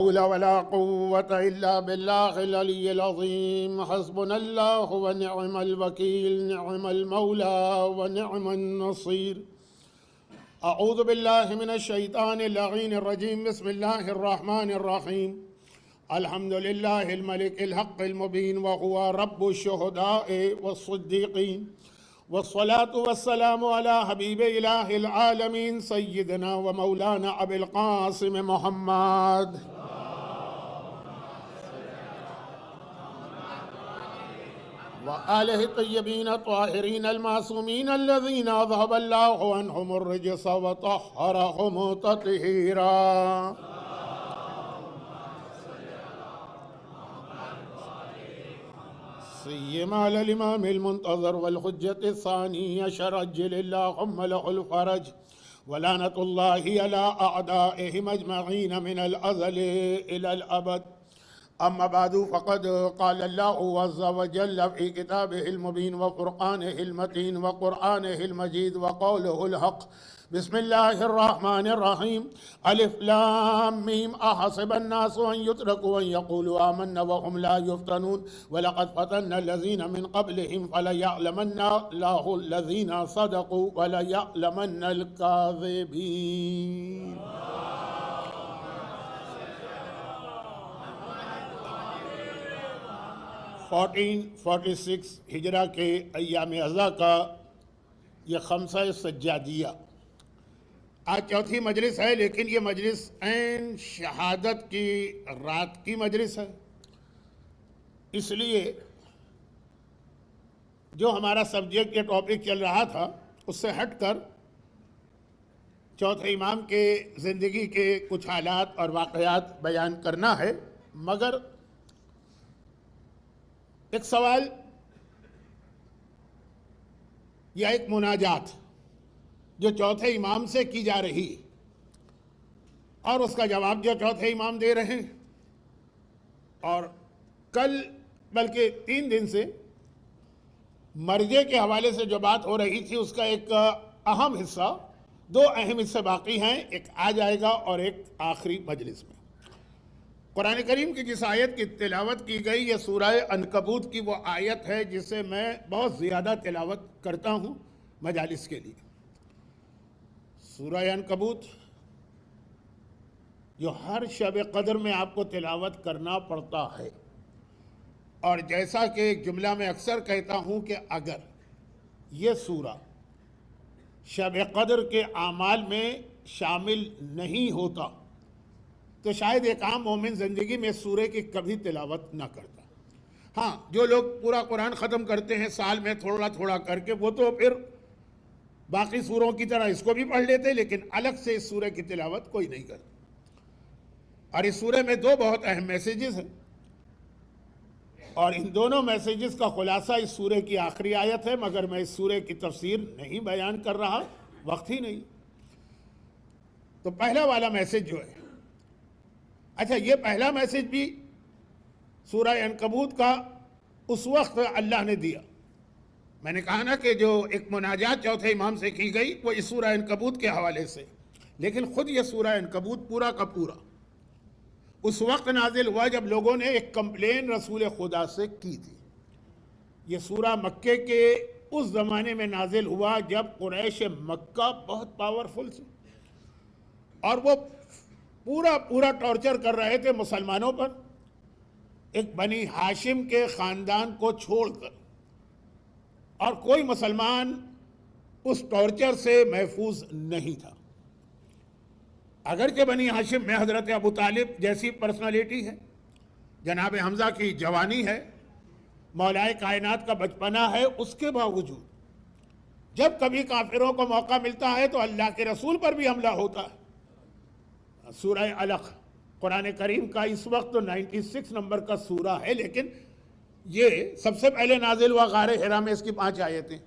حول ولا قوة إلا بالله العلي العظيم. حسبنا الله ونعم الوكيل، نعم المولى ونعم النصير. أعوذ بالله من الشيطان اللعين الرجيم. بسم الله الرحمن الرحيم. الحمد لله الملك الحق المبين، وهو رب الشهداء والصديقين، والصلاة والسلام على حبيب إله العالمين سيدنا ومولانا أبي القاسم محمد وآله الطيبين الطاهرين المعصومين الذين أذهب الله عنهم الرجس وطهرهم تطهيرا. سيما على الإمام المنتظر والحجة الثاني عشر عجل اللهم له الفرج، ولعنة الله على أعدائهم أجمعين من الأزل إلى الأبد. أما بعد، فقد قال الله عز وجل في كتابه المبين وفرقانه المتين وقرآنه المجيد وقوله الحق. بسم الله الرحمن الرحيم. ألف لام ميم. أحسب الناس أن يتركوا أن يقولوا آمنا وهم لا يفتنون ولقد فتنا الذين من قبلهم فليعلمن الله الذين صدقوا وليعلمن الكاذبين. 1446 ہجرہ کے ایام اعضا کا یہ خمسہ سجادیہ آج چوتھی مجلس ہے، لیکن یہ مجلس عین شہادت کی رات کی مجلس ہے. اس لیے جو ہمارا سبجیکٹ یا ٹاپک چل رہا تھا اس سے ہٹ کر چوتھے امام کے زندگی کے کچھ حالات اور واقعات بیان کرنا ہے. مگر ایک سوال یا ایک مناجات جو چوتھے امام سے کی جا رہی اور اس کا جواب جو چوتھے امام دے رہے ہیں، اور کل بلکہ 3 دن سے مرجع کے حوالے سے جو بات ہو رہی تھی اس کا ایک اہم حصہ، 2 اہم حصے باقی ہیں، ایک آ جائے گا اور ایک آخری مجلس میں. قرآن کریم کی جس آیت کی تلاوت کی گئی یہ سورہ عنکبوت کی وہ آیت ہے جسے میں بہت زیادہ تلاوت کرتا ہوں مجالس کے لیے. سورہ عنکبوت جو ہر شب قدر میں آپ کو تلاوت کرنا پڑتا ہے، اور جیسا کہ ایک جملہ میں اکثر کہتا ہوں کہ اگر یہ سورہ شب قدر کے اعمال میں شامل نہیں ہوتا تو شاید ایک عام مومن زندگی میں سورہ کی کبھی تلاوت نہ کرتا. ہاں، جو لوگ پورا قرآن ختم کرتے ہیں سال میں تھوڑا تھوڑا کر کے، وہ تو پھر باقی سوروں کی طرح اس کو بھی پڑھ لیتے، لیکن الگ سے اس سورہ کی تلاوت کوئی نہیں کرتا. اور اس سورہ میں 2 بہت اہم میسیجز ہیں، اور ان دونوں میسیجز کا خلاصہ اس سورہ کی آخری آیت ہے. مگر میں اس سورہ کی تفسیر نہیں بیان کر رہا، وقت ہی نہیں. تو پہلا والا میسیج جو ہے، اچھا، یہ پہلا میسیج بھی سورہ عنکبوت کا اس وقت اللہ نے دیا. میں نے کہا نا کہ جو ایک مناجات چوتھے امام سے کی گئی وہ اس سورہ عنکبوت کے حوالے سے، لیکن خود یہ سورہ عنکبوت پورا کا پورا اس وقت نازل ہوا جب لوگوں نے ایک کمپلین رسول خدا سے کی تھی. یہ سورہ مکے کے اس زمانے میں نازل ہوا جب قریش مکہ بہت پاورفل تھی اور وہ پورا ٹارچر کر رہے تھے مسلمانوں پر، ایک بنی ہاشم کے خاندان کو چھوڑ کر، اور کوئی مسلمان اس ٹارچر سے محفوظ نہیں تھا. اگرچہ بنی ہاشم میں حضرت ابو طالب جیسی پرسنالٹی ہے، جناب حمزہ کی جوانی ہے، مولائے کائنات کا بچپنا ہے، اس کے باوجود جب کبھی کافروں کو موقع ملتا ہے تو اللہ کے رسول پر بھی حملہ ہوتا ہے. سورہ علق قرآن کریم کا اس وقت 96 نمبر کا سورہ ہے، لیکن یہ سب سے پہلے نازل ہوا غار حرا میں. اس کی 5 آیتیں،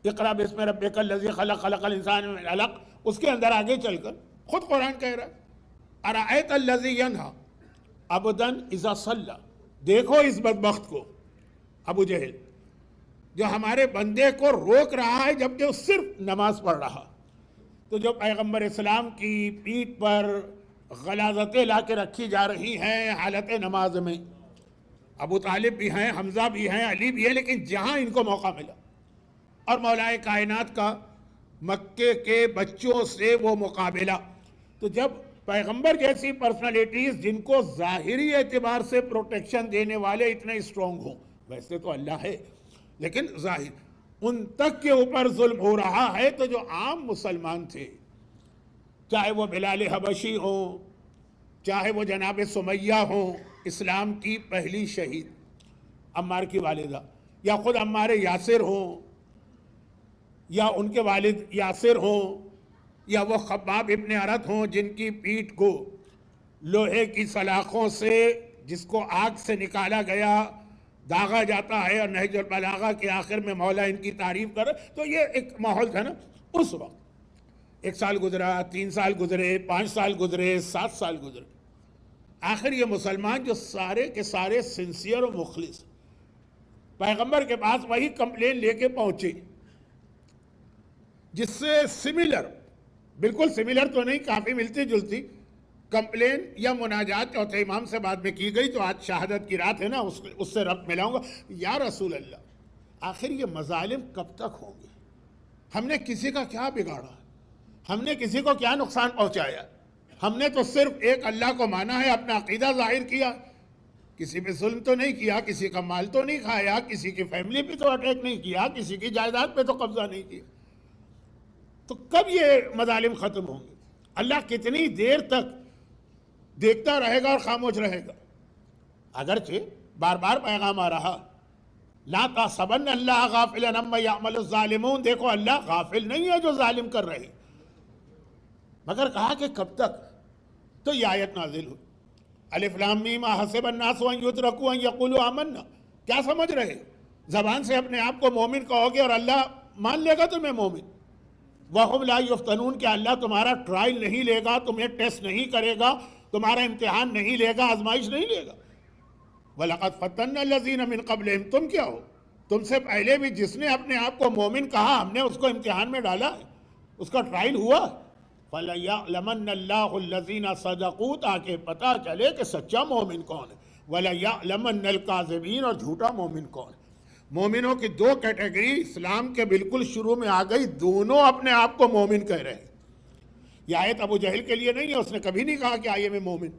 اقرأ بسم ربک الذی خلق، خلق الانسان من علق. اس کے اندر آگے چل کر خود قرآن کہہ رہا ہے ارأیت الذی ینہی عبدا اذا صلی. دیکھو اس بدبخت کو، ابو جہل، جو ہمارے بندے کو روک رہا ہے جبکہ وہ صرف نماز پڑھ رہا. تو جو پیغمبر اسلام کی پیٹھ پر غلاظتیں لا کے رکھی جا رہی ہیں حالت نماز میں. ابو طالب بھی ہیں، حمزہ بھی ہیں، علی بھی ہے، لیکن جہاں ان کو موقع ملا اور مولا کائنات کا مکے کے بچوں سے وہ مقابلہ، تو جب پیغمبر جیسی پرسنالٹیز جن کو ظاہری اعتبار سے پروٹیکشن دینے والے اتنے اسٹرانگ ہوں، ویسے تو اللہ ہے لیکن ظاہر ان تک کے اوپر ظلم ہو رہا ہے، تو جو عام مسلمان تھے، چاہے وہ بلال حبشی ہوں، چاہے وہ جناب سمیہ ہوں، اسلام کی پہلی شہید، عمار کی والدہ، یا خود عمار یاسر ہوں، یا ان کے والد یاسر ہوں، یا وہ خباب ابن ارت ہوں جن کی پیٹھ کو لوہے کی سلاخوں سے، جس کو آگ سے نکالا گیا، داغا جاتا ہے، اور نہج البلاغہ کے آخر میں مولا ان کی تعریف کر. تو یہ ایک ماحول تھا نا اس وقت. 1 سال گزرا، 3 سال گزرے، 5 سال گزرے، 7 سال گزرے، آخر یہ مسلمان جو سارے کے سارے سنسیئر و مخلص پیغمبر کے پاس وہی کمپلین لے کے پہنچے، جس سے سملر، بالکل سملر تو نہیں، کافی ملتی جلتی کمپلین یا مناجات چوتھے امام سے بعد میں کی گئی. تو آج شہادت کی رات ہے نا، اس سے ربط ملاؤں گا. یا رسول اللہ، آخر یہ مظالم کب تک ہوں گے؟ ہم نے کسی کا کیا بگاڑا؟ ہم نے کسی کو کیا نقصان پہنچایا؟ ہم نے تو صرف ایک اللہ کو مانا ہے، اپنا عقیدہ ظاہر کیا، کسی پہ ظلم تو نہیں کیا، کسی کا مال تو نہیں کھایا، کسی کی فیملی پہ تو اٹیک نہیں کیا، کسی کی جائیداد پہ تو قبضہ نہیں کیا. تو کب یہ مظالم ختم ہوں گے؟ اللہ کتنی دیر تک دیکھتا رہے گا اور خاموش رہے گا؟ اگرچہ بار بار پیغام آ رہا، لا تحسبن اللہ غافلا عما یعمل الظالمون، دیکھو اللہ غافل نہیں ہے جو ظالم کر رہے، مگر کہا کہ کب تک؟ تو یہ آیت نازل ہوئی، الف لام میم احسب الناس ان یترکوا ان یقولوا آمنا. کیا سمجھ رہے؟ زبان سے اپنے آپ کو مومن کہو گے اور اللہ مان لے گا تمہیں مومن. وَهُمْ لَا يُفْتَنُونَ، کہ اللہ تمہارا ٹرائل نہیں لے گا، تمہیں ٹیسٹ نہیں کرے گا، تمہارا امتحان نہیں لے گا، آزمائش نہیں لے گا. وَلَقَدْ فَتَنَّا الَّذِينَ مِنْ قَبْلِهِمْ، تم کیا ہو؟ تم سے پہلے بھی جس نے اپنے آپ کو مومن کہا، ہم نے اس کو امتحان میں ڈالا ہے، اس کا ٹرائل ہوا. فَلَيَعْلَمَنَّ اللَّهُ الَّذِينَ صَدَقُوا، تاکہ پتہ چلے کہ سچا مومن کون ہے، وَلَيَعْلَمَنَّ الْكَاذِبِينَ، اور جھوٹا مومن کون ہے. مومنوں کی 2 کیٹیگری اسلام کے بالکل شروع میں آ گئی، دونوں اپنے آپ کو مومن کہہ رہے ہیں. یہ آیت ابو جہل کے لیے نہیں ہے، اس نے کبھی نہیں کہا کہ آئیے میں مومن.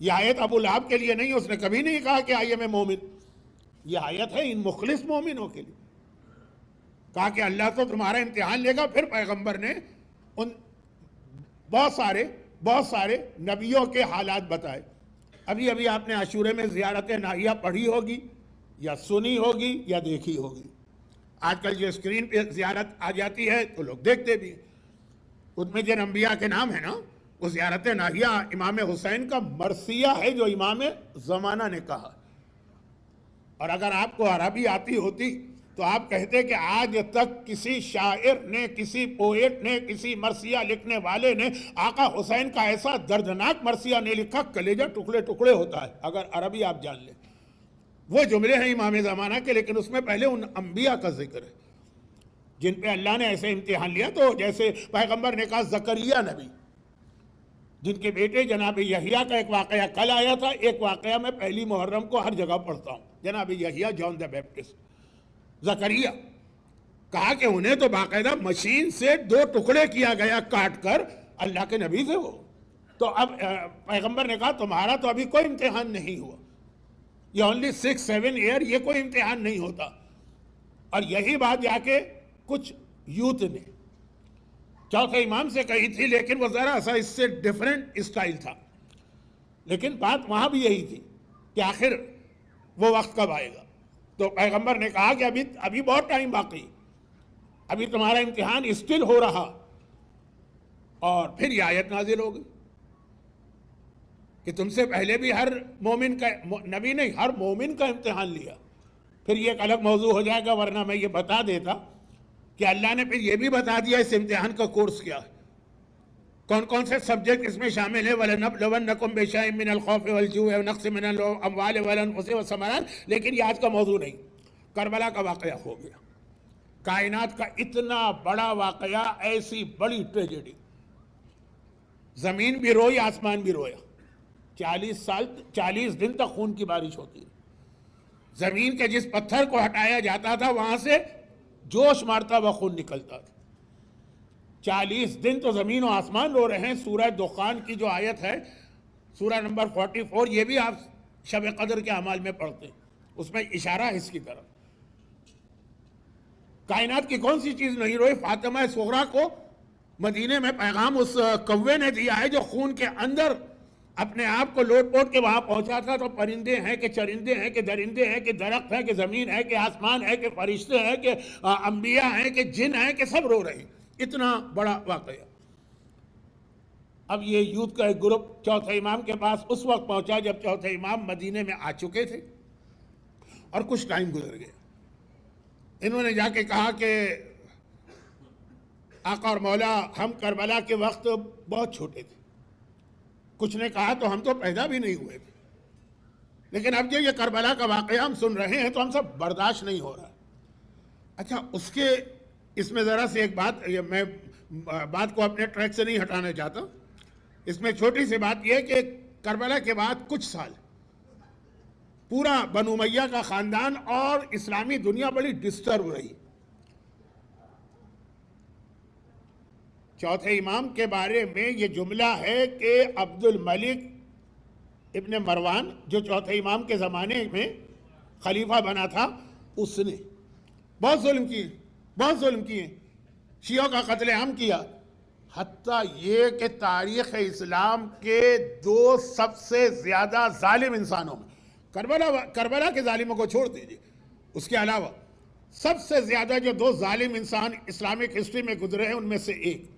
یہ آیت ابو لہب کے لیے نہیں ہے، اس نے کبھی نہیں کہا کہ آئیے میں مومن. یہ آیت ہے ان مخلص مومنوں کے لیے. کہا کہ اللہ تو تمہارا امتحان لے گا. پھر پیغمبر نے ان بہت سارے نبیوں کے حالات بتائے. ابھی آپ نے عاشورے میں زیارت ناہیہ پڑھی ہوگی یا سنی ہوگی یا دیکھی ہوگی. آج کل جو اسکرین پہ زیارت آ جاتی ہے تو لوگ دیکھتے بھی. ان میں جن انبیاء کے نام ہے نا، وہ زیارت ناہیہ امام حسین کا مرثیہ ہے جو امام زمانہ نے کہا. اور اگر آپ کو عربی آتی ہوتی تو آپ کہتے کہ آج تک کسی شاعر نے، کسی پوئٹ نے، کسی مرثیہ لکھنے والے نے آقا حسین کا ایسا دردناک مرثیہ نہیں لکھا، کلیجہ ٹکڑے ٹکڑے ہوتا ہے اگر عربی آپ جان لیں. وہ جملے ہیں امام زمانہ کے، لیکن اس میں پہلے ان انبیاء کا ذکر ہے جن پہ اللہ نے ایسے امتحان لیا. تو جیسے پیغمبر نے کہا زکریا نبی، جن کے بیٹے جناب یحییٰ کا ایک واقعہ کل آیا تھا، ایک واقعہ میں پہلی محرم کو ہر جگہ پڑھتا ہوں، جناب یحییٰ جان دا بیپٹسٹ. زکریا کہا کہ انہیں تو باقاعدہ مشین سے 2 ٹکڑے کیا گیا کاٹ کر، اللہ کے نبی تھے وہ. تو اب پیغمبر نے کہا تمہارا تو ابھی کوئی امتحان نہیں ہوا، یہ اونلی 6-7 ایئر، یہ کوئی امتحان نہیں ہوتا. اور یہی بات جا کے کچھ یوتھ نے چوتھے امام سے کہی تھی، لیکن وہ ذرا سا اس سے ڈیفرنٹ اسٹائل تھا. لیکن بات وہاں بھی یہی تھی کہ آخر وہ وقت کب آئے گا. تو پیغمبر نے کہا کہ ابھی بہت ٹائم باقی، ابھی تمہارا امتحان اسٹل ہو رہا. اور پھر یہ آیت نازل ہو گئی کہ تم سے پہلے بھی ہر مومن کا، نبی نہیں، ہر مومن کا امتحان لیا. پھر یہ ایک الگ موضوع ہو جائے گا، ورنہ میں یہ بتا دیتا کہ اللہ نے پھر یہ بھی بتا دیا اس امتحان کا کورس کیا ہے، کون کون سے سبجیکٹ اس میں شامل ہے. وَلَنَبْلُوَنَّكُمْ بِشَيْءٍ مِّنَ الْخَوْفِ وَالْجُوعِ وَنَقْصٍ مِّنَ الْأَمْوَالِ وَالْأَنفُسِ وَالثَّمَرَاتِ. لیکن یہ آج کا موضوع نہیں. کربلا کا واقعہ ہو گیا، کائنات کا اتنا بڑا واقعہ، ایسی بڑی ٹریجڈی. زمین بھی روئی، آسمان بھی رویا. 40 دن تک خون کی بارش ہوتی ہے. زمین کے جس پتھر کو ہٹایا جاتا تھا وہاں سے جوش مارتا ہوا خون نکلتا تھا. 40 دن تو زمین و آسمان رو رہے ہیں. سورہ دخان کی جو آیت ہے، سورہ نمبر 44، یہ بھی آپ شب قدر کے اعمال میں پڑھتے ہیں، اس میں اشارہ ہے اس کی طرف. کائنات کی کون سی چیز نہیں روئی؟ فاطمہ صغریٰ کو مدینے میں پیغام اس کوے نے دیا ہے جو خون کے اندر اپنے آپ کو لوٹ پوٹ کے وہاں پہنچا تھا. تو پرندے ہیں کہ چرندے ہیں کہ درندے ہیں کہ درخت ہے کہ زمین ہے کہ آسمان ہے کہ فرشتے ہیں کہ انبیاء ہیں کہ جن ہیں کہ سب رو رہے ہیں. اتنا بڑا واقعہ. اب یہ یوتھ کا ایک گروپ چوتھے امام کے پاس اس وقت پہنچا جب چوتھے امام مدینے میں آ چکے تھے اور کچھ ٹائم گزر گیا. انہوں نے جا کے کہا کہ آقا اور مولا، ہم کربلا کے وقت بہت چھوٹے تھے. کچھ نے کہا تو ہم تو پیدا بھی نہیں ہوئے تھے، لیکن اب جو یہ کربلا کا واقعہ ہم سن رہے ہیں تو ہم سب برداشت نہیں ہو رہا. اچھا، اس میں ذرا سی ایک بات، میں بات کو اپنے ٹریک سے نہیں ہٹانا چاہتا. اس میں چھوٹی سی بات یہ ہے کہ کربلا کے بعد کچھ سال پورا بنو امیہ کا خاندان اور اسلامی دنیا بڑی ڈسٹرب رہی. چوتھے امام کے بارے میں یہ جملہ ہے کہ عبد الملک ابن مروان جو چوتھے امام کے زمانے میں خلیفہ بنا تھا، اس نے بہت ظلم کیے، شیعوں کا قتل عام کیا. حتیٰ یہ کہ تاریخ اسلام کے 2 سب سے زیادہ ظالم انسانوں میں، کربلا کے ظالموں کو چھوڑ دیجیے، اس کے علاوہ سب سے زیادہ جو 2 ظالم انسان اسلامک ہسٹری میں گزرے ہیں، ان میں سے ایک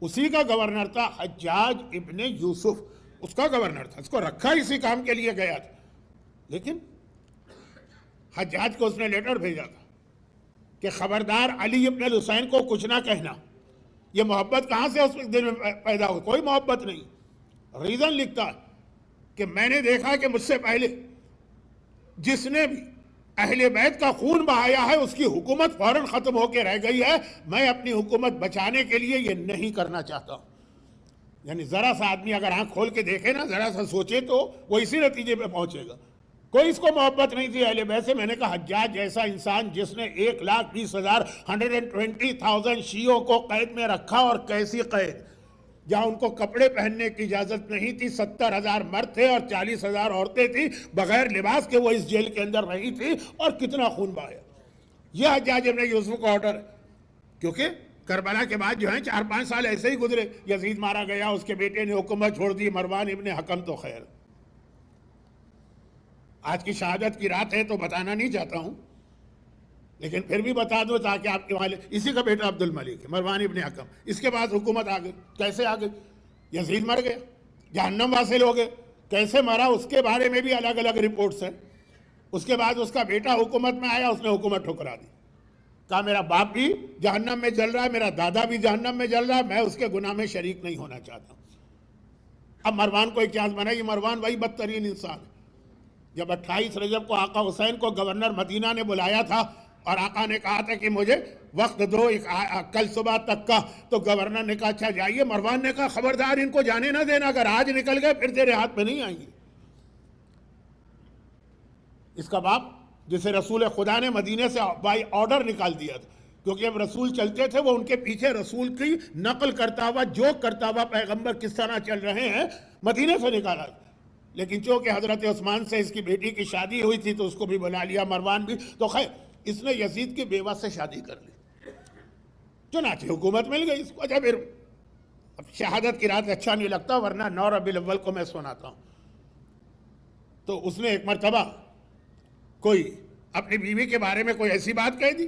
اسی کا گورنر تھا، حجاج ابن یوسف. اس کا گورنر تھا، اس کو رکھا اسی کام کے لیے گیا تھا. لیکن حجاج کو اس نے لیٹر بھیجا تھا کہ خبردار علی ابن الحسین کو کچھ نہ کہنا. یہ محبت کہاں سے اس دل میں پیدا ہو؟ کوئی محبت نہیں. ریزن لکھتا کہ میں نے دیکھا کہ مجھ سے پہلے جس نے بھی اہل بیت کا خون بہایا ہے اس کی حکومت فوراً ختم ہو کے رہ گئی ہے. میں اپنی حکومت بچانے کے لیے یہ نہیں کرنا چاہتا ہوں. یعنی ذرا سا آدمی اگر آنکھ کھول کے دیکھے نا، ذرا سا سوچے تو وہ اسی نتیجے پہ پہنچے گا. کوئی اس کو محبت نہیں تھی اہل بیت سے. میں نے کہا حجاج جیسا انسان جس نے 1,20,000 120,000 شیعوں کو قید میں رکھا، اور کیسی قید، جہاں ان کو کپڑے پہننے کی اجازت نہیں تھی. 70,000 مرد تھے اور 40,000 عورتیں تھیں بغیر لباس کے وہ اس جیل کے اندر رہی تھی، اور کتنا خون بہایا. یہ حجاج ابن یوسف کا آرڈر ہے. کیونکہ کربلا کے بعد جو ہیں 4-5 سال ایسے ہی گزرے. یزید مارا گیا، اس کے بیٹے نے حکومت چھوڑ دی، مروان ابن حکم. تو خیر، آج کی شہادت کی رات ہے تو بتانا نہیں چاہتا ہوں، لیکن پھر بھی بتا دو تاکہ آپ کے والد، اسی کا بیٹا عبد الملک ہے، مروان ابن حکم. اس کے بعد حکومت آ گئی. کیسے آ گئی؟ یزید مر گیا، جہنم واصل ہو گئے. کیسے مرا اس کے بارے میں بھی الگ الگ رپورٹس ہیں. اس کے بعد اس کا بیٹا حکومت میں آیا، اس نے حکومت ٹھکرا دی. کہا میرا باپ بھی جہنم میں جل رہا ہے، میرا دادا بھی جہنم میں جل رہا ہے، میں اس کے گناہ میں شریک نہیں ہونا چاہتا. اب مروان کو ایک چانس بنا. یہ مروان وہی بدترین انسان ہے. جب 28 رجب کو آقا حسین کو گورنر مدینہ نے بلایا تھا اور آقا نے کہا تھا کہ مجھے وقت دو کل صبح تک کا، تو گورنر نے کہا اچھا جائیے. مروان نے کہا خبردار ان کو جانے نہ دینا، اگر آج نکل گئے پھر تیرے ہاتھ میں نہیں آئیں گے. اس کا باپ جسے رسول خدا نے مدینے سے بائی آرڈر نکال دیا تھا، کیونکہ اب رسول چلتے تھے وہ ان کے پیچھے رسول کی نقل کرتا ہوا، جوک کرتا ہوا پیغمبر کس طرح چل رہے ہیں، مدینے سے نکالا. لیکن چونکہ حضرت عثمان سے اس کی بیٹی کی شادی ہوئی تھی تو اس کو بھی بلا لیا، مروان بھی. تو خیر اس نے یزید کی بیوہ سے شادی کر لی، چنانچہ حکومت مل گئی اس کو. اچھا پھر اب شہادت کی رات اچھا نہیں لگتا، ورنہ 9 ربیع الاول کو میں سناتا ہوں. تو اس نے ایک مرتبہ کوئی اپنی بیوی کے بارے میں کوئی ایسی بات کہہ دی.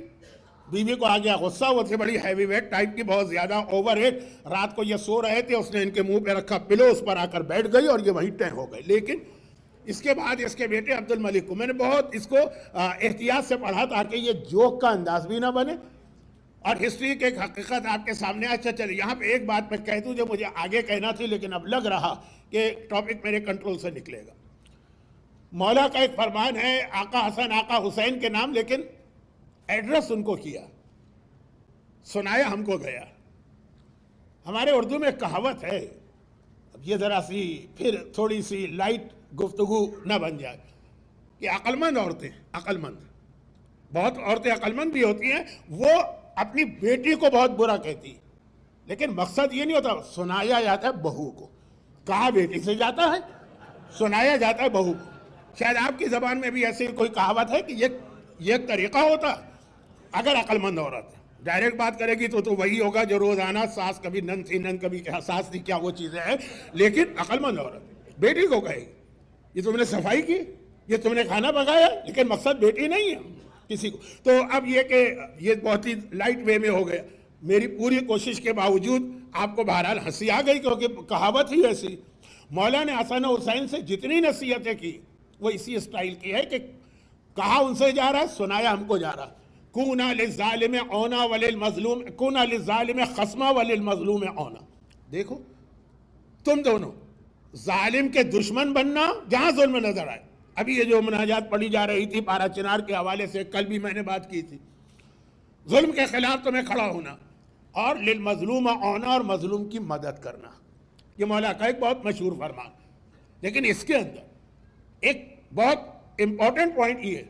بیوی کو آ گیا غصہ. وہ تھے بڑی ہیوی ویٹ ٹائپ کی، بہت زیادہ اوور ایٹ. رات کو یہ سو رہے تھے، اس نے ان کے منہ پہ رکھا پلو، اس پر آ کر بیٹھ گئی اور یہ وہیں ٹہ ہو گئے. لیکن اس کے بعد اس کے بیٹے عبد الملک کو میں نے بہت اس کو احتیاط سے پڑھا تاکہ یہ جوک کا انداز بھی نہ بنے اور ہسٹری کی ایک حقیقت آپ کے سامنے. اچھا چلے یہاں پہ ایک بات میں کہہ دوں جو مجھے آگے کہنا تھی، لیکن اب لگ رہا کہ ٹاپک میرے کنٹرول سے نکلے گا. مولا کا ایک فرمان ہے آقا حسن آقا حسین کے نام، لیکن ایڈریس ان کو کیا، سنایا ہم کو گیا. ہمارے اردو میں کہاوت ہے یہ ذرا سی پھر تھوڑی سی لائٹ گفتگو نہ بن جائے کہ عقل مند عورتیں، عقل مند، بہت عورتیں عقل مند بھی ہوتی ہیں، وہ اپنی بیٹی کو بہت برا کہتی، لیکن مقصد یہ نہیں ہوتا، سنایا جاتا ہے بہو کو، کہا بیٹی سے جاتا ہے، سنایا جاتا ہے بہو کو۔ شاید آپ کی زبان میں بھی ایسی کوئی کہاوت ہے کہ یہ ایک طریقہ ہوتا ہے۔ اگر عقل مند عورت ڈائریکٹ بات کرے گی تو وہی ہوگا جو روزانہ ساس کبھی نند تھی، نند کبھی ساس تھی، کیا وہ چیزیں ہیں، لیکن عقل مند عورت بیٹی کو کہے گی یہ تم نے صفائی کی، یہ تم نے کھانا پکایا، لیکن مقصد بیٹی نہیں ہے کسی کو۔ تو اب یہ کہ یہ بہت ہی لائٹ وے میں ہو گیا، میری پوری کوشش کے باوجود آپ کو بہرحال ہنسی آ گئی، کیونکہ کہاوت ہی ایسی۔ مولانا حسن حسین سے جتنی نصیحتیں کی وہ اسی اسٹائل کی ہے کہ کہا ان سے جا رہا، سنایا ہم کو جا رہا۔ کونا للظالم اونا وللمظلوم، کونا للظالم خصما وللمظلوم اونا۔ دیکھو تم دونوں ظالم کے دشمن بننا جہاں ظلم نظر آئے۔ ابھی یہ جو مناجات پڑھی جا رہی تھی پارا چنار کے حوالے سے، کل بھی میں نے بات کی تھی، ظلم کے خلاف تمہیں کھڑا ہونا، اور للمظلوم اونا، اور مظلوم کی مدد کرنا، یہ مولا کا ایک بہت مشہور فرمان۔ لیکن اس کے اندر ایک بہت امپورٹنٹ پوائنٹ یہ ہے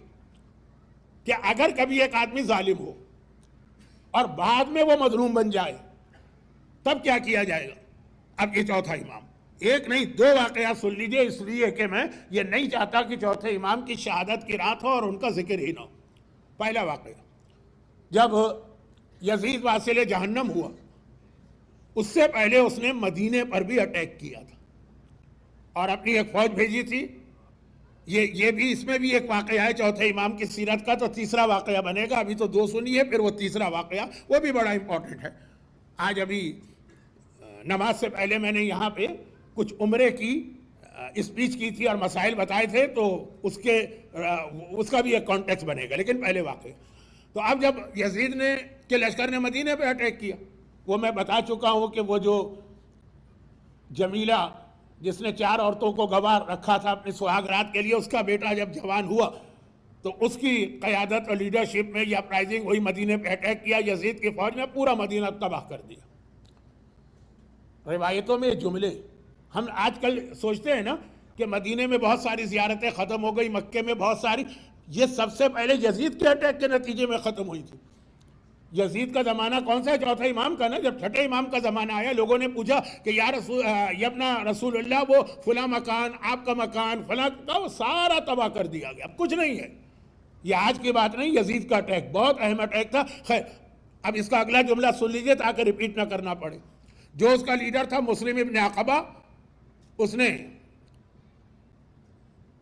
کہ اگر کبھی ایک آدمی ظالم ہو اور بعد میں وہ مظلوم بن جائے تب کیا کیا جائے گا؟ اب یہ چوتھا امام، ایک نہیں دو واقعات سن لیجئے، اس لیے کہ میں یہ نہیں چاہتا کہ چوتھے امام کی شہادت کی رات ہو اور ان کا ذکر ہی نہ ہو۔ پہلا واقعہ، جب یزید واصل جہنم ہوا، اس سے پہلے اس نے مدینے پر بھی اٹیک کیا تھا اور اپنی ایک فوج بھیجی تھی۔ یہ بھی اس میں بھی ایک واقعہ ہے چوتھے امام کی سیرت کا، تو تیسرا واقعہ بنے گا، ابھی تو دو سنیے، پھر وہ تیسرا واقعہ وہ بھی بڑا امپورٹنٹ ہے۔ آج ابھی نماز سے پہلے میں نے یہاں پہ کچھ عمرے کی اسپیچ کی تھی اور مسائل بتائے تھے، تو اس کا بھی ایک کانٹیکس بنے گا، لیکن پہلے واقعہ۔ تو اب جب یزید کے لشکر نے مدینے پہ اٹیک کیا، وہ میں بتا چکا ہوں کہ وہ جو جمیلہ جس نے 4 عورتوں کو گواہ رکھا تھا اپنے سہاگ رات کے لیے، اس کا بیٹا جب جوان ہوا تو اس کی قیادت اور لیڈرشپ میں یہ اپرائزنگ ہوئی، مدینے پہ اٹیک کیا، یزید کی فوج نے پورا مدینہ تباہ کر دیا۔ روایتوں میں جملے ہم آج کل سوچتے ہیں نا کہ مدینے میں بہت ساری زیارتیں ختم ہو گئی، مکے میں بہت ساری، یہ سب سے پہلے یزید کے اٹیک کے نتیجے میں ختم ہوئی تھی۔ یزید کا زمانہ کون سا ہے؟ چوتھے امام کا نا۔ جب چھٹے امام کا زمانہ آیا، لوگوں نے پوچھا کہ یا ابن رسول اللہ، وہ فلاں مکان، آپ کا مکان فلاں کا، وہ سارا تباہ کر دیا گیا، اب کچھ نہیں ہے۔ یہ آج کی بات نہیں، یزید کا اٹیک بہت اہم اٹیک تھا۔ خیر، اب اس کا اگلا جملہ سن لیجئے تاکہ ریپیٹ نہ کرنا پڑے۔ جو اس کا لیڈر تھا مسلم ابن عقبہ، اس نے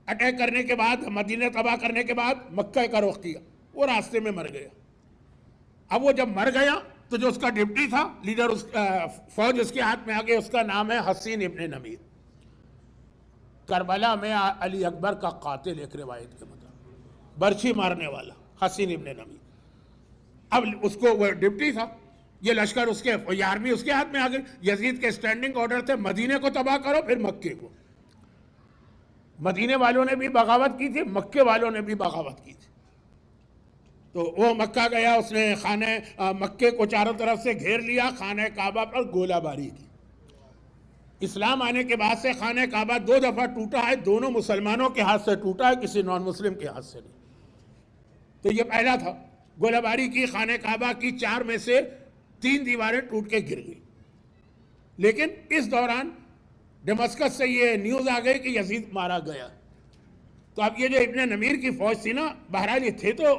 اٹیک کرنے کے بعد، مدینہ تباہ کرنے کے بعد مکہ کا رخ کیا، وہ راستے میں مر گیا۔ اب وہ جب مر گیا تو جو اس کا ڈپٹی تھا، لیڈر، فوج اس کے ہاتھ میں آ گئی، اس کا نام ہے حسین ابن نمیر، کربلا میں علی اکبر کا قاتل، ایک روایت کے مطابق برچھی مارنے والا حسین ابن نمیر۔ اب اس کو، وہ ڈپٹی تھا، یہ لشکر اس کے، یہ آرمی اس کے ہاتھ میں آ گئی۔ یزید کے اسٹینڈنگ آرڈر تھے مدینے کو تباہ کرو، پھر مکے کو۔ مدینے والوں نے بھی بغاوت کی تھی، مکے والوں نے بھی بغاوت کی تھی۔ تو وہ مکہ گیا، اس نے خانہ مکے کو چاروں طرف سے گھیر لیا، خانہ کعبہ پر گولہ باری کی۔ اسلام آنے کے بعد سے خانہ کعبہ 2 دفعہ ٹوٹا ہے، دونوں مسلمانوں کے ہاتھ سے ٹوٹا ہے، کسی نان مسلم کے ہاتھ سے نہیں۔ تو یہ پہلا تھا، گولہ باری کی، خانہ کعبہ کی 4 میں سے 3 دیواریں ٹوٹ کے گر گئی۔ لیکن اس دوران ڈمسکس سے یہ نیوز آ گئی کہ یزید مارا گیا۔ تو اب یہ جو ابن نمیر کی فوج تھی نا، بہرحال یہ تھے تو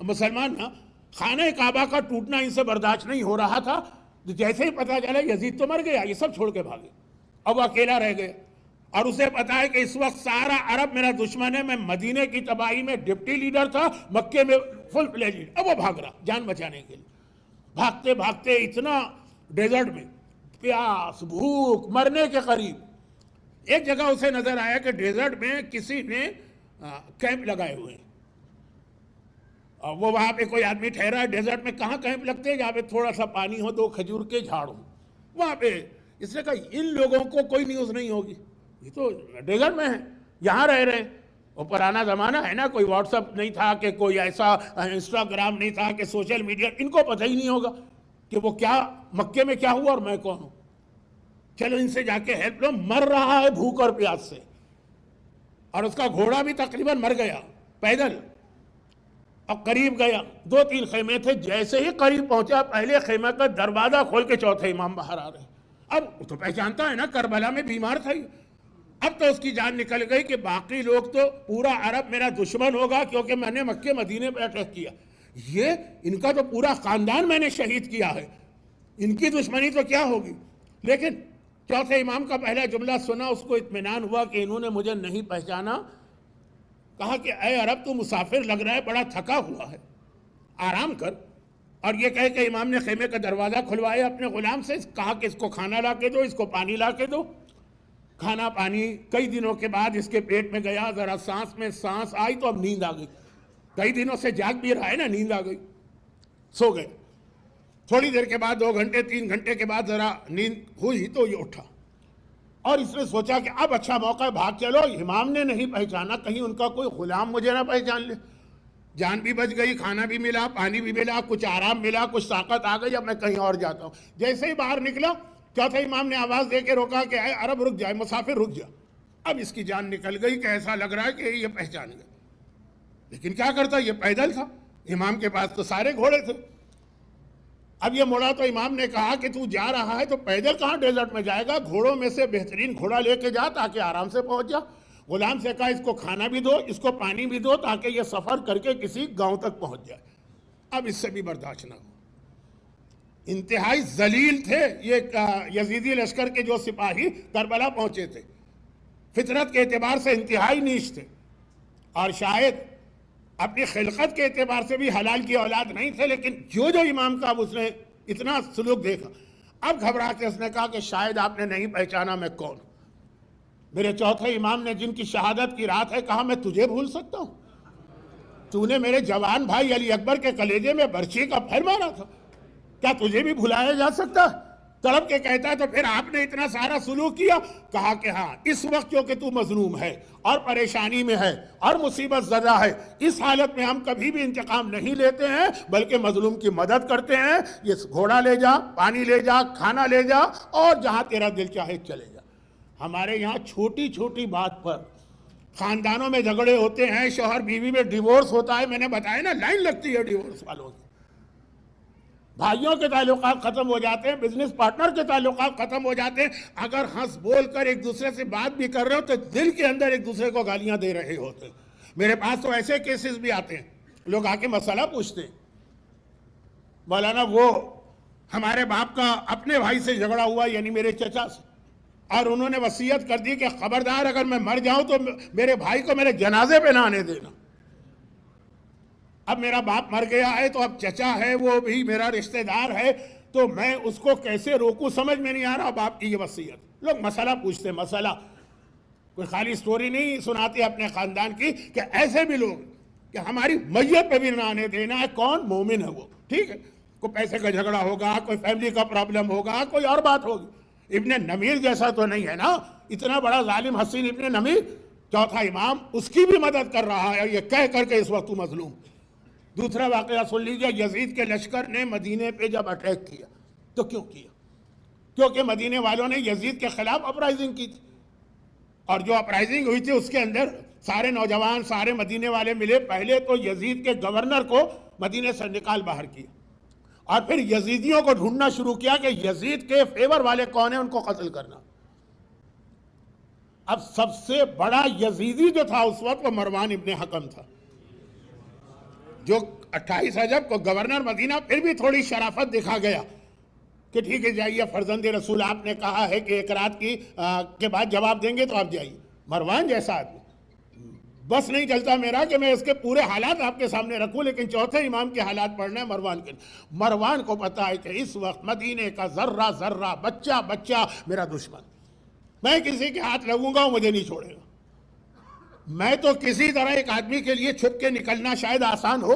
مسلمان نا، خانہ کعبہ کا ٹوٹنا ان سے برداشت نہیں ہو رہا تھا۔ جیسے ہی پتہ چلا یزید تو مر گیا، یہ سب چھوڑ کے بھاگے، اب وہ اکیلا رہ گیا، اور اسے پتا ہے کہ اس وقت سارا عرب میرا دشمن ہے، میں مدینے کی تباہی میں ڈپٹی لیڈر تھا، مکے میں فل فلیج لیڈر۔ اب وہ بھاگ رہا جان بچانے کے لیے، بھاگتے بھاگتے اتنا ڈیزرٹ میں، پیاس بھوک مرنے کے قریب، ایک جگہ اسے نظر آیا کہ ڈیزرٹ میں کسی نے کیمپ لگائے ہوئے ہیں، اور وہ وہاں پہ کوئی آدمی ٹھہرا ہے۔ ڈیزرٹ میں کہاں کیمپ لگتے ہیں؟ جہاں پہ تھوڑا سا پانی ہو، 2 کھجور کے جھاڑ ہوں، وہاں پہ۔ اس نے کہا ان لوگوں کو کوئی نیوز نہیں ہوگی، یہ تو ڈیزرٹ میں ہیں، یہاں رہ رہے ہیں۔ اور پرانا زمانہ ہے نا، کوئی واٹس اپ نہیں تھا، کہ کوئی ایسا انسٹاگرام نہیں تھا، کہ سوشل میڈیا، ان کو پتہ ہی نہیں ہوگا کہ وہ کیا، مکے میں کیا ہوا اور میں کون ہوں۔ چلو ان سے جا کے ہیلپ لو، مر رہا ہے بھوک اور پیاس سے، اور اس کا گھوڑا بھی تقریباً مر گیا پیدل، اور قریب گیا، 2-3 خیمے تھے، جیسے ہی قریب پہنچا پہلے خیمہ کا دروازہ کھول کے چوتھے امام باہر آ رہے ہیں۔ اب وہ تو پہچانتا ہے نا، کربلا میں بیمار تھا ہی، اب تو اس کی جان نکل گئی کہ باقی لوگ تو پورا عرب میرا دشمن ہوگا کیونکہ میں نے مکے مدینے پہ اٹیک کیا، یہ ان کا تو پورا خاندان میں نے شہید کیا ہے، ان کی دشمنی تو کیا ہوگی۔ لیکن چوتھے امام کا پہلا جملہ سنا، اس کو اطمینان ہوا کہ انہوں نے مجھے نہیں پہچانا، کہا کہ اے عرب تو مسافر لگ رہا ہے، بڑا تھکا ہوا ہے، آرام کر۔ اور یہ کہے کہ امام نے خیمے کا دروازہ کھلوایا اپنے غلام سے، کہا کہ اس کو کھانا لا کے دو، اس کو پانی لا کے دو۔ کھانا پانی کئی دنوں کے بعد اس کے پیٹ میں گیا، ذرا سانس میں سانس آئی تو اب نیند آ گئی، کئی دنوں سے جاگ بھی رہا ہے نا، نیند آ گئی، سو گئے۔ تھوڑی دیر کے بعد 2 گھنٹے 3 گھنٹے کے بعد ذرا نیند ہوئی تو یہ اٹھا، اور اس نے سوچا کہ اب اچھا موقع ہے، بھاگ چلو، امام نے نہیں پہچانا، کہیں ان کا کوئی غلام مجھے نہ پہچان لے۔ جان بھی بچ گئی، کھانا بھی ملا، پانی بھی ملا، کچھ آرام ملا، کچھ طاقت آ گئی، اب میں کہیں اور جاتا ہوں۔ جیسے ہی باہر نکلا، چوتھے امام نے آواز دے کے روکا کہ اے عرب رک جائے، مسافر رک جا۔ اب اس کی جان نکل گئی کہ ایسا لگ رہا ہے کہ یہ پہچان گیا، لیکن کیا کرتا، یہ پیدل تھا، امام کے پاس تو سارے گھوڑے تھے۔ اب یہ مڑا تو امام نے کہا کہ تو جا رہا ہے تو پیدل کہاں ڈیزرٹ میں جائے گا، گھوڑوں میں سے بہترین گھوڑا لے کے جا تاکہ آرام سے پہنچ جا۔ غلام سے کہا اس کو کھانا بھی دو، اس کو پانی بھی دو، تاکہ یہ سفر کر کے کسی گاؤں تک پہنچ جائے۔ اب اس سے بھی برداشت نہ ہو، انتہائی ذلیل تھے یہ یزیدی لشکر کے جو سپاہی کربلا پہنچے تھے، فطرت کے اعتبار سے انتہائی نیچ تھے، اور شاید اپنی خلقت کے اعتبار سے بھی حلال کی اولاد نہیں تھے، لیکن جو امام کا اب اس نے اتنا سلوک دیکھا، اب گھبرا کے اس نے کہا کہ شاید آپ نے نہیں پہچانا میں کون ہوں۔ میرے چوتھے امام نے جن کی شہادت کی رات ہے، کہا میں تجھے بھول سکتا ہوں؟ تو نے میرے جوان بھائی علی اکبر کے کلیجے میں برچی کا پھر مارا تھا، کیا تجھے بھی بھلایا جا سکتا ہے؟ تڑپ کے کہتا ہے تو پھر آپ نے اتنا سارا سلوک کیا؟ کہا کہ ہاں، اس وقت کیونکہ تو مظلوم ہے اور پریشانی میں ہے اور مصیبت زدہ ہے، اس حالت میں ہم کبھی بھی انتقام نہیں لیتے ہیں بلکہ مظلوم کی مدد کرتے ہیں۔ یہ گھوڑا لے جا، پانی لے جا، کھانا لے جا، اور جہاں تیرا دل چاہے چلے جا۔ ہمارے یہاں چھوٹی چھوٹی بات پر خاندانوں میں جھگڑے ہوتے ہیں، شوہر بیوی میں ڈیورس ہوتا ہے، میں نے بتایا نا، لائن لگتی ہے ڈیورس والوں کی، بھائیوں کے تعلقات ختم ہو جاتے ہیں، بزنس پارٹنر کے تعلقات ختم ہو جاتے ہیں، اگر ہنس بول کر ایک دوسرے سے بات بھی کر رہے ہو تو دل کے اندر ایک دوسرے کو گالیاں دے رہے ہوتے ہیں۔ میرے پاس تو ایسے کیسز بھی آتے ہیں، لوگ آ کے مسئلہ پوچھتے ہیں، مولانا وہ ہمارے باپ کا اپنے بھائی سے جھگڑا ہوا، یعنی میرے چچا سے، اور انہوں نے وصیت کر دی کہ خبردار اگر میں مر جاؤں تو میرے بھائی کو میرے جنازے پہ نہ آنے دینا۔ اب میرا باپ مر گیا ہے تو اب چچا ہے، وہ بھی میرا رشتہ دار ہے، تو میں اس کو کیسے روکوں، سمجھ میں نہیں آ رہا باپ کی یہ وصیت۔ لوگ مسئلہ پوچھتے، مسئلہ کوئی خالی سٹوری نہیں سناتے اپنے خاندان کی، کہ ایسے بھی لوگ کہ ہماری میت پہ بھی نہ آنے دینا ہے۔ کون؟ مومن ہے وہ، ٹھیک ہے، کوئی پیسے کا جھگڑا ہوگا، کوئی فیملی کا پرابلم ہوگا، کوئی اور بات ہوگی۔ ابن نمیر جیسا تو نہیں ہے نا، اتنا بڑا ظالم حسین ابن نمیر، چوتھا امام اس کی بھی مدد کر رہا ہے، یہ کہہ کر کے اس وقت مظلوم۔ دوسرا واقعہ سن لیجیے، یزید کے لشکر نے مدینے پہ جب اٹیک کیا تو کیوں کیا؟ کیونکہ مدینے والوں نے یزید کے خلاف اپرائزنگ کی تھی، اور جو اپرائزنگ ہوئی تھی اس کے اندر سارے نوجوان، سارے مدینے والے ملے، پہلے تو یزید کے گورنر کو مدینے سے نکال باہر کیا، اور پھر یزیدیوں کو ڈھونڈنا شروع کیا کہ یزید کے فیور والے کون ہیں، ان کو قتل کرنا۔ اب سب سے بڑا یزیدی جو تھا اس وقت وہ مروان ابن حکم تھا، جو 28 رجب کو گورنر مدینہ پھر بھی تھوڑی شرافت دکھا گیا کہ ٹھیک ہے جائیے، فرزند رسول آپ نے کہا ہے کہ ایک رات کے بعد جواب دیں گے تو آپ جائیے۔ مروان جیسا آدمی، بس نہیں چلتا میرا کہ میں اس کے پورے حالات آپ کے سامنے رکھوں، لیکن چوتھے امام کے حالات پڑھنا ہے مروان کے۔ مروان کو پتا ہے کہ اس وقت مدینے کا ذرہ ذرہ، بچہ بچہ میرا دشمن، میں کسی کے ہاتھ لگوں گا وہ مجھے نہیں چھوڑے گا۔ میں تو کسی طرح ایک آدمی کے لیے چھپ کے نکلنا شاید آسان ہو،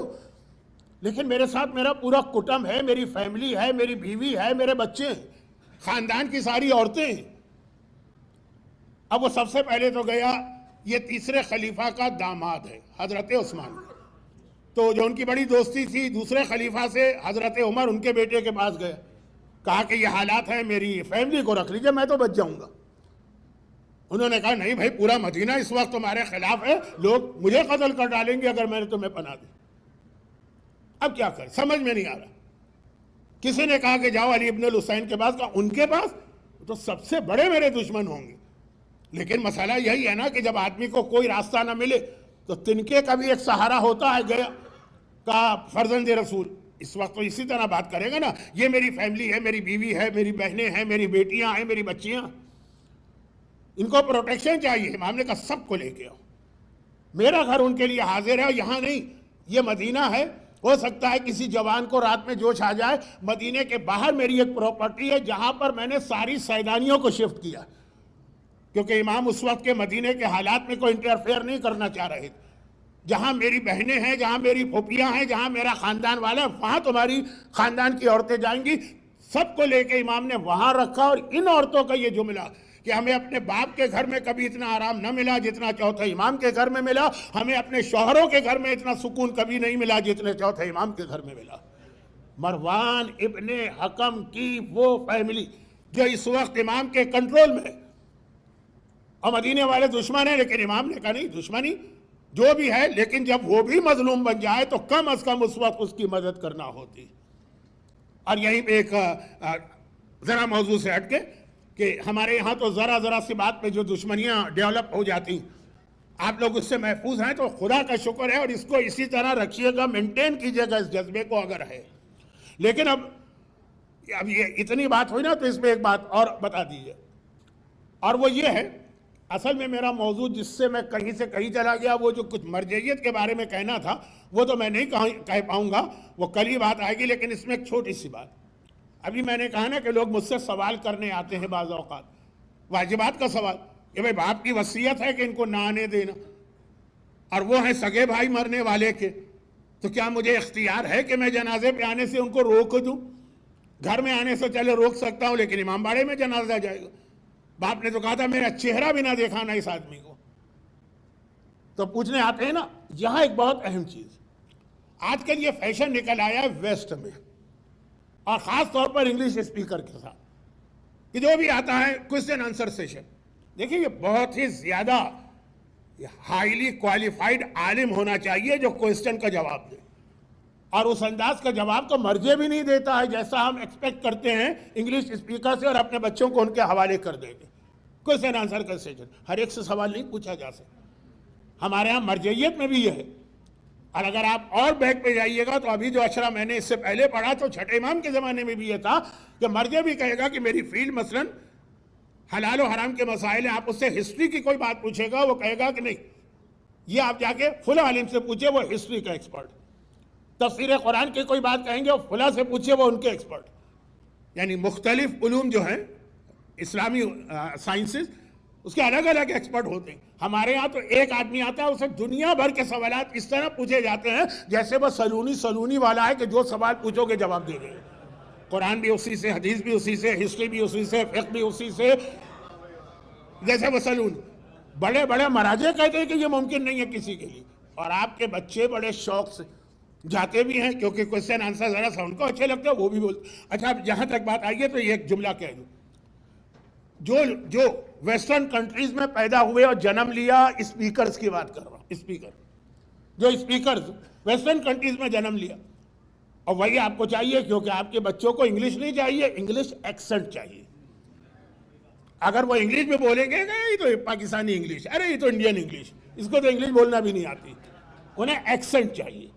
لیکن میرے ساتھ میرا پورا کٹم ہے، میری فیملی ہے، میری بیوی ہے، میرے بچے ہیں، خاندان کی ساری عورتیں ہیں۔ اب وہ سب سے پہلے تو گیا، یہ تیسرے خلیفہ کا داماد ہے حضرت عثمان، تو جو ان کی بڑی دوستی تھی دوسرے خلیفہ سے، حضرت عمر ان کے بیٹے کے پاس گیا، کہا کہ یہ حالات ہیں، میری فیملی کو رکھ لیجئے، میں تو بچ جاؤں گا۔ انہوں نے کہا نہیں بھائی، پورا مدینہ اس وقت تمہارے خلاف ہے، لوگ مجھے قتل کر ڈالیں گے اگر میں نے تمہیں پناہ دی۔ اب کیا کریں، سمجھ میں نہیں آ رہا۔ کسی نے کہا کہ جاؤ علی ابن الحسین کے پاس، کہا ان کے پاس تو سب سے بڑے میرے دشمن ہوں گے۔ لیکن مسئلہ یہی ہے نا کہ جب آدمی کو کوئی راستہ نہ ملے تو تنکے کا بھی ایک سہارا ہوتا ہے۔ گیا کہا فرزند رسول، اس وقت تو اسی طرح بات کرے گا نا، یہ میری فیملی ہے، میری بیوی ہے، میری بہنیں ہیں، میری بیٹیاں ہیں، میری بچیاں، ان کو پروٹیکشن چاہیے۔ امام نے کہا سب کو لے کے آؤ، میرا گھر ان کے لیے حاضر ہے، اور یہاں نہیں، یہ مدینہ ہے، ہو سکتا ہے کسی جوان کو رات میں جوش آ جائے، مدینے کے باہر میری ایک پراپرٹی ہے جہاں پر میں نے ساری سیدانیوں کو شفٹ کیا، کیونکہ امام اس وقت کے مدینے کے حالات میں کوئی انٹرفیئر نہیں کرنا چاہ رہے تھے۔ جہاں میری بہنیں ہیں، جہاں میری پھوپھیاں ہیں، جہاں میرا خاندان والا ہے، وہاں تمہاری خاندان کی عورتیں جائیں گی۔ سب کو لے کے امام نے وہاں رکھا، اور ان عورتوں کا یہ جملہ کہ ہمیں اپنے باپ کے گھر میں کبھی اتنا آرام نہ ملا جتنا چوتھے امام کے گھر میں ملا، ہمیں اپنے شوہروں کے گھر میں اتنا سکون کبھی نہیں ملا جتنے چوتھے امام کے گھر میں ملا۔ مروان ابن حکم کی وہ فیملی جو اس وقت امام کے کنٹرول میں ہے، اور مدینے والے دشمن ہیں، لیکن امام نے کہا نہیں، دشمنی جو بھی ہے، لیکن جب وہ بھی مظلوم بن جائے تو کم از کم اس وقت اس کی مدد کرنا ہوتی۔ اور یہیں پہ ایک ذرا موضوع سے ہٹ کے کہ ہمارے یہاں تو ذرا سی بات پہ جو دشمنیاں ڈیولپ ہو جاتی، آپ لوگ اس سے محفوظ ہیں تو خدا کا شکر ہے، اور اس کو اسی طرح رکھیے گا، مینٹین کیجیے گا اس جذبے کو اگر ہے۔ لیکن اب یہ اتنی بات ہوئی نا، تو اس میں ایک بات اور بتا دیجیے، اور وہ یہ ہے، اصل میں میرا موضوع جس سے میں کہیں سے کہیں چلا گیا، وہ جو کچھ مرجعیت کے بارے میں کہنا تھا وہ تو میں نہیں کہہ پاؤں گا، وہ کل ہی بات آئے گی۔ لیکن اس میں ایک چھوٹی سی بات، ابھی میں نے کہا نا کہ لوگ مجھ سے سوال کرنے آتے ہیں بعض اوقات، واجبات کا سوال، کہ بھئی باپ کی وصیت ہے کہ ان کو نہ آنے دینا، اور وہ ہیں سگے بھائی مرنے والے کے، تو کیا مجھے اختیار ہے کہ میں جنازے پہ آنے سے ان کو روک دوں؟ گھر میں آنے سے چلے روک سکتا ہوں، لیکن امام باڑے میں جنازہ جائے گا۔ باپ نے تو کہا تھا میرا چہرہ بھی نہ دیکھا نا اس آدمی کو۔ تو پوچھنے آتے ہیں نا، یہاں ایک بہت اہم چیز، آج کل یہ فیشن نکل آیا ہے ویسٹ میں، اور خاص طور پر انگلش اسپیکر کے ساتھ، کہ جو بھی آتا ہے کوئسچن آنسر سیشن۔ دیکھیں یہ بہت ہی زیادہ ہائیلی کوالیفائڈ عالم ہونا چاہیے جو کوئسچن کا جواب دے، اور اس انداز کا جواب تو مرجع بھی نہیں دیتا ہے جیسا ہم ایکسپیکٹ کرتے ہیں انگلش اسپیکر سے، اور اپنے بچوں کو ان کے حوالے کر دیتے۔ کوئسچن آنسر کا سیشن، ہر ایک سے سوال نہیں پوچھا جا سکتا۔ ہمارے ہاں مرجعیت میں بھی یہ ہے، اور اگر آپ اور بیک پہ جائیے گا تو ابھی جو اشرا میں نے اس سے پہلے پڑھا تو چھٹے امام کے زمانے میں بھی یہ تھا کہ مرجع بھی کہے گا کہ میری فیلڈ مثلاً حلال و حرام کے مسائل ہیں، آپ اس سے ہسٹری کی کوئی بات پوچھے گا، وہ کہے گا کہ نہیں، یہ آپ جا کے فلاں عالم سے پوچھے، وہ ہسٹری کا ایکسپرٹ۔ تفسیر قرآن کی کوئی بات کہیں گے، وہ فلاں سے پوچھے، وہ ان کے ایکسپرٹ۔ یعنی مختلف علوم جو ہیں اسلامی سائنسز، اس کے الگ الگ ایکسپرٹ ہوتے ہیں۔ ہمارے ہاں تو ایک آدمی آتا ہے، اسے دنیا بھر کے سوالات اس طرح پوچھے جاتے ہیں جیسے وہ سلونی والا ہے کہ جو سوال پوچھو گے جواب دے گے۔ قرآن بھی اسی سے، حدیث بھی اسی سے، ہسٹری بھی اسی سے، فقہ بھی اسی سے، جیسے وہ سلون۔ بڑے بڑے مراجع کہتے ہیں کہ یہ ممکن نہیں ہے کسی کے لیے، اور آپ کے بچے بڑے شوق سے جاتے بھی ہیں، کیونکہ کوئسچن آنسر ذرا سا ان کو اچھے لگتے ہیں، وہ بھی بولتے۔ اچھا اب جہاں تک بات آئی ہے تو یہ ایک جملہ کہہ دوں، جو ویسٹرن کنٹریز میں پیدا ہوئے اور جنم لیا، اسپیکرز کی بات کر رہا ہوں، اسپیکر، جو اسپیکرز ویسٹرن کنٹریز میں جنم لیا، اور وہی آپ کو چاہیے، کیونکہ آپ کے بچوں کو انگلش نہیں چاہیے، انگلش ایکسنٹ چاہیے۔ اگر وہ انگلش میں بولیں گے کہ یہ تو پاکستانی انگلش، ارے یہ تو انڈین انگلش، اس کو تو انگلش بولنا بھی نہیں آتی، انہیں ایکسنٹ چاہیے۔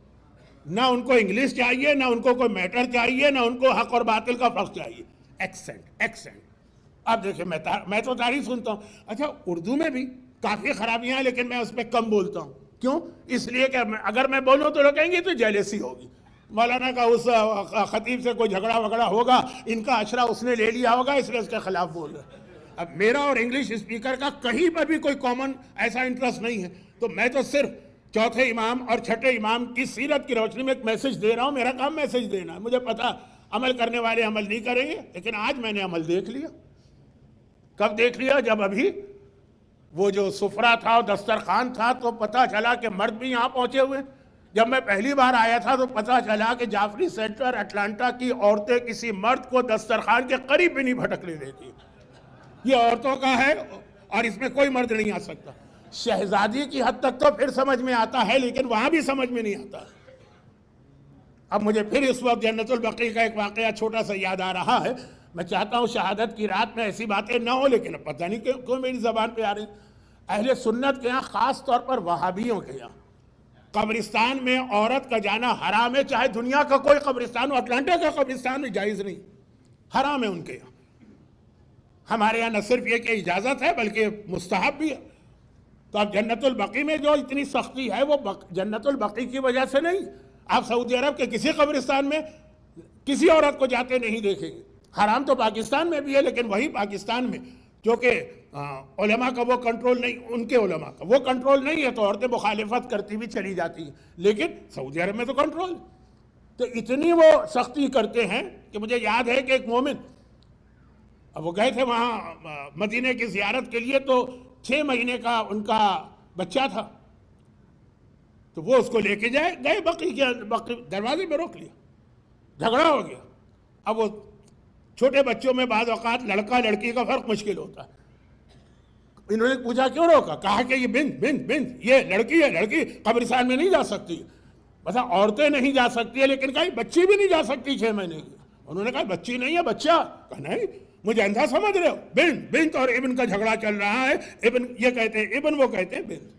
نہ ان کو انگلش چاہیے، نہ ان کو کوئی میٹر چاہیے، نہ ان کو حق اور باطل کا فرق چاہیے، ایکسنٹ۔ اب دیکھیں میں تو تعریف سنتا ہوں، اچھا اردو میں بھی کافی خرابیاں ہیں، لیکن میں اس پہ کم بولتا ہوں۔ کیوں؟ اس لیے کہ اگر میں بولوں تو لوگ کہیں گے تو جیلسی ہوگی، مولانا کا اس خطیب سے کوئی جھگڑا وگڑا ہوگا، ان کا اشرا اس نے لے لیا ہوگا، اس لیے اس کے خلاف بول رہے ہیں۔ اب میرا اور انگلش اسپیکر کا کہیں پر بھی کوئی کامن ایسا انٹرسٹ نہیں ہے، تو میں تو صرف چوتھے امام اور چھٹے امام کی سیرت کی روشنی میں ایک میسج دے رہا ہوں۔ میرا کام میسج دینا ہے، مجھے پتا عمل کرنے والے عمل نہیں کریں گے، لیکن آج میں نے عمل دیکھ لیا۔ کب دیکھ لیا؟ جب ابھی وہ جو سفرہ تھا اور دسترخوان تھا تو پتہ چلا کہ مرد بھی یہاں پہنچے ہوئے، جب میں پہلی بار آیا تھا تو پتہ چلا کہ جعفری سینٹر اٹلانٹا کی عورتیں کسی مرد کو دسترخوان کے قریب بھی نہیں بھٹکنے دیتی. یہ عورتوں کا ہے اور اس میں کوئی مرد نہیں آ سکتا. شہزادی کی حد تک تو پھر سمجھ میں آتا ہے لیکن وہاں بھی سمجھ میں نہیں آتا. اب مجھے پھر اس وقت جنت البقیع کا ایک واقعہ چھوٹا سا یاد آ رہا ہے. میں چاہتا ہوں شہادت کی رات میں ایسی باتیں نہ ہوں، لیکن اب پتہ نہیں کیوں میری زبان پہ آ رہی. اہل سنت کے ہاں، خاص طور پر وہابیوں کے یہاں، قبرستان میں عورت کا جانا حرام ہے. چاہے دنیا کا کوئی قبرستان ہو، اٹلانٹا کا قبرستان میں جائز نہیں، حرام ہے ان کے یہاں. ہمارے یہاں نہ صرف یہ کہ اجازت ہے بلکہ مستحب بھی ہے. تو اب جنت البقیع میں جو اتنی سختی ہے وہ جنت البقیع کی وجہ سے نہیں. آپ سعودی عرب کے کسی قبرستان میں کسی عورت کو جاتے نہیں دیکھیں گے. حرام تو پاکستان میں بھی ہے، لیکن وہی پاکستان میں جو کہ علماء کا وہ کنٹرول نہیں، ان کے علماء کا وہ کنٹرول نہیں ہے، تو عورتیں مخالفت کرتی بھی چلی جاتی ہیں. لیکن سعودی عرب میں تو کنٹرول. تو اتنی وہ سختی کرتے ہیں کہ مجھے یاد ہے کہ ایک مومن، اب وہ گئے تھے وہاں مدینے کی زیارت کے لیے، تو 6 مہینے کا ان کا بچہ تھا. تو وہ اس کو لے کے گئے بقیع دروازے پہ روک لیا، جھگڑا ہو گیا. اب وہ چھوٹے بچوں میں بعض اوقات لڑکا لڑکی کا فرق مشکل ہوتا ہے. انہوں نے پوچھا کیوں روکا؟ کہا کہ یہ بنت یہ لڑکی ہے، لڑکی قبرستان میں نہیں جا سکتی. بس عورتیں نہیں جا سکتی ہے، لیکن کہیں بچی بھی نہیں جا سکتی 6 مہینے کی. انہوں نے کہا بچی نہیں ہے، بچہ. کہا نہیں، مجھے اندھا سمجھ رہے ہو؟ بنت اور ابن کا جھگڑا چل رہا ہے. ابن یہ کہتے ہیں ابن، وہ کہتے ہیں بنت.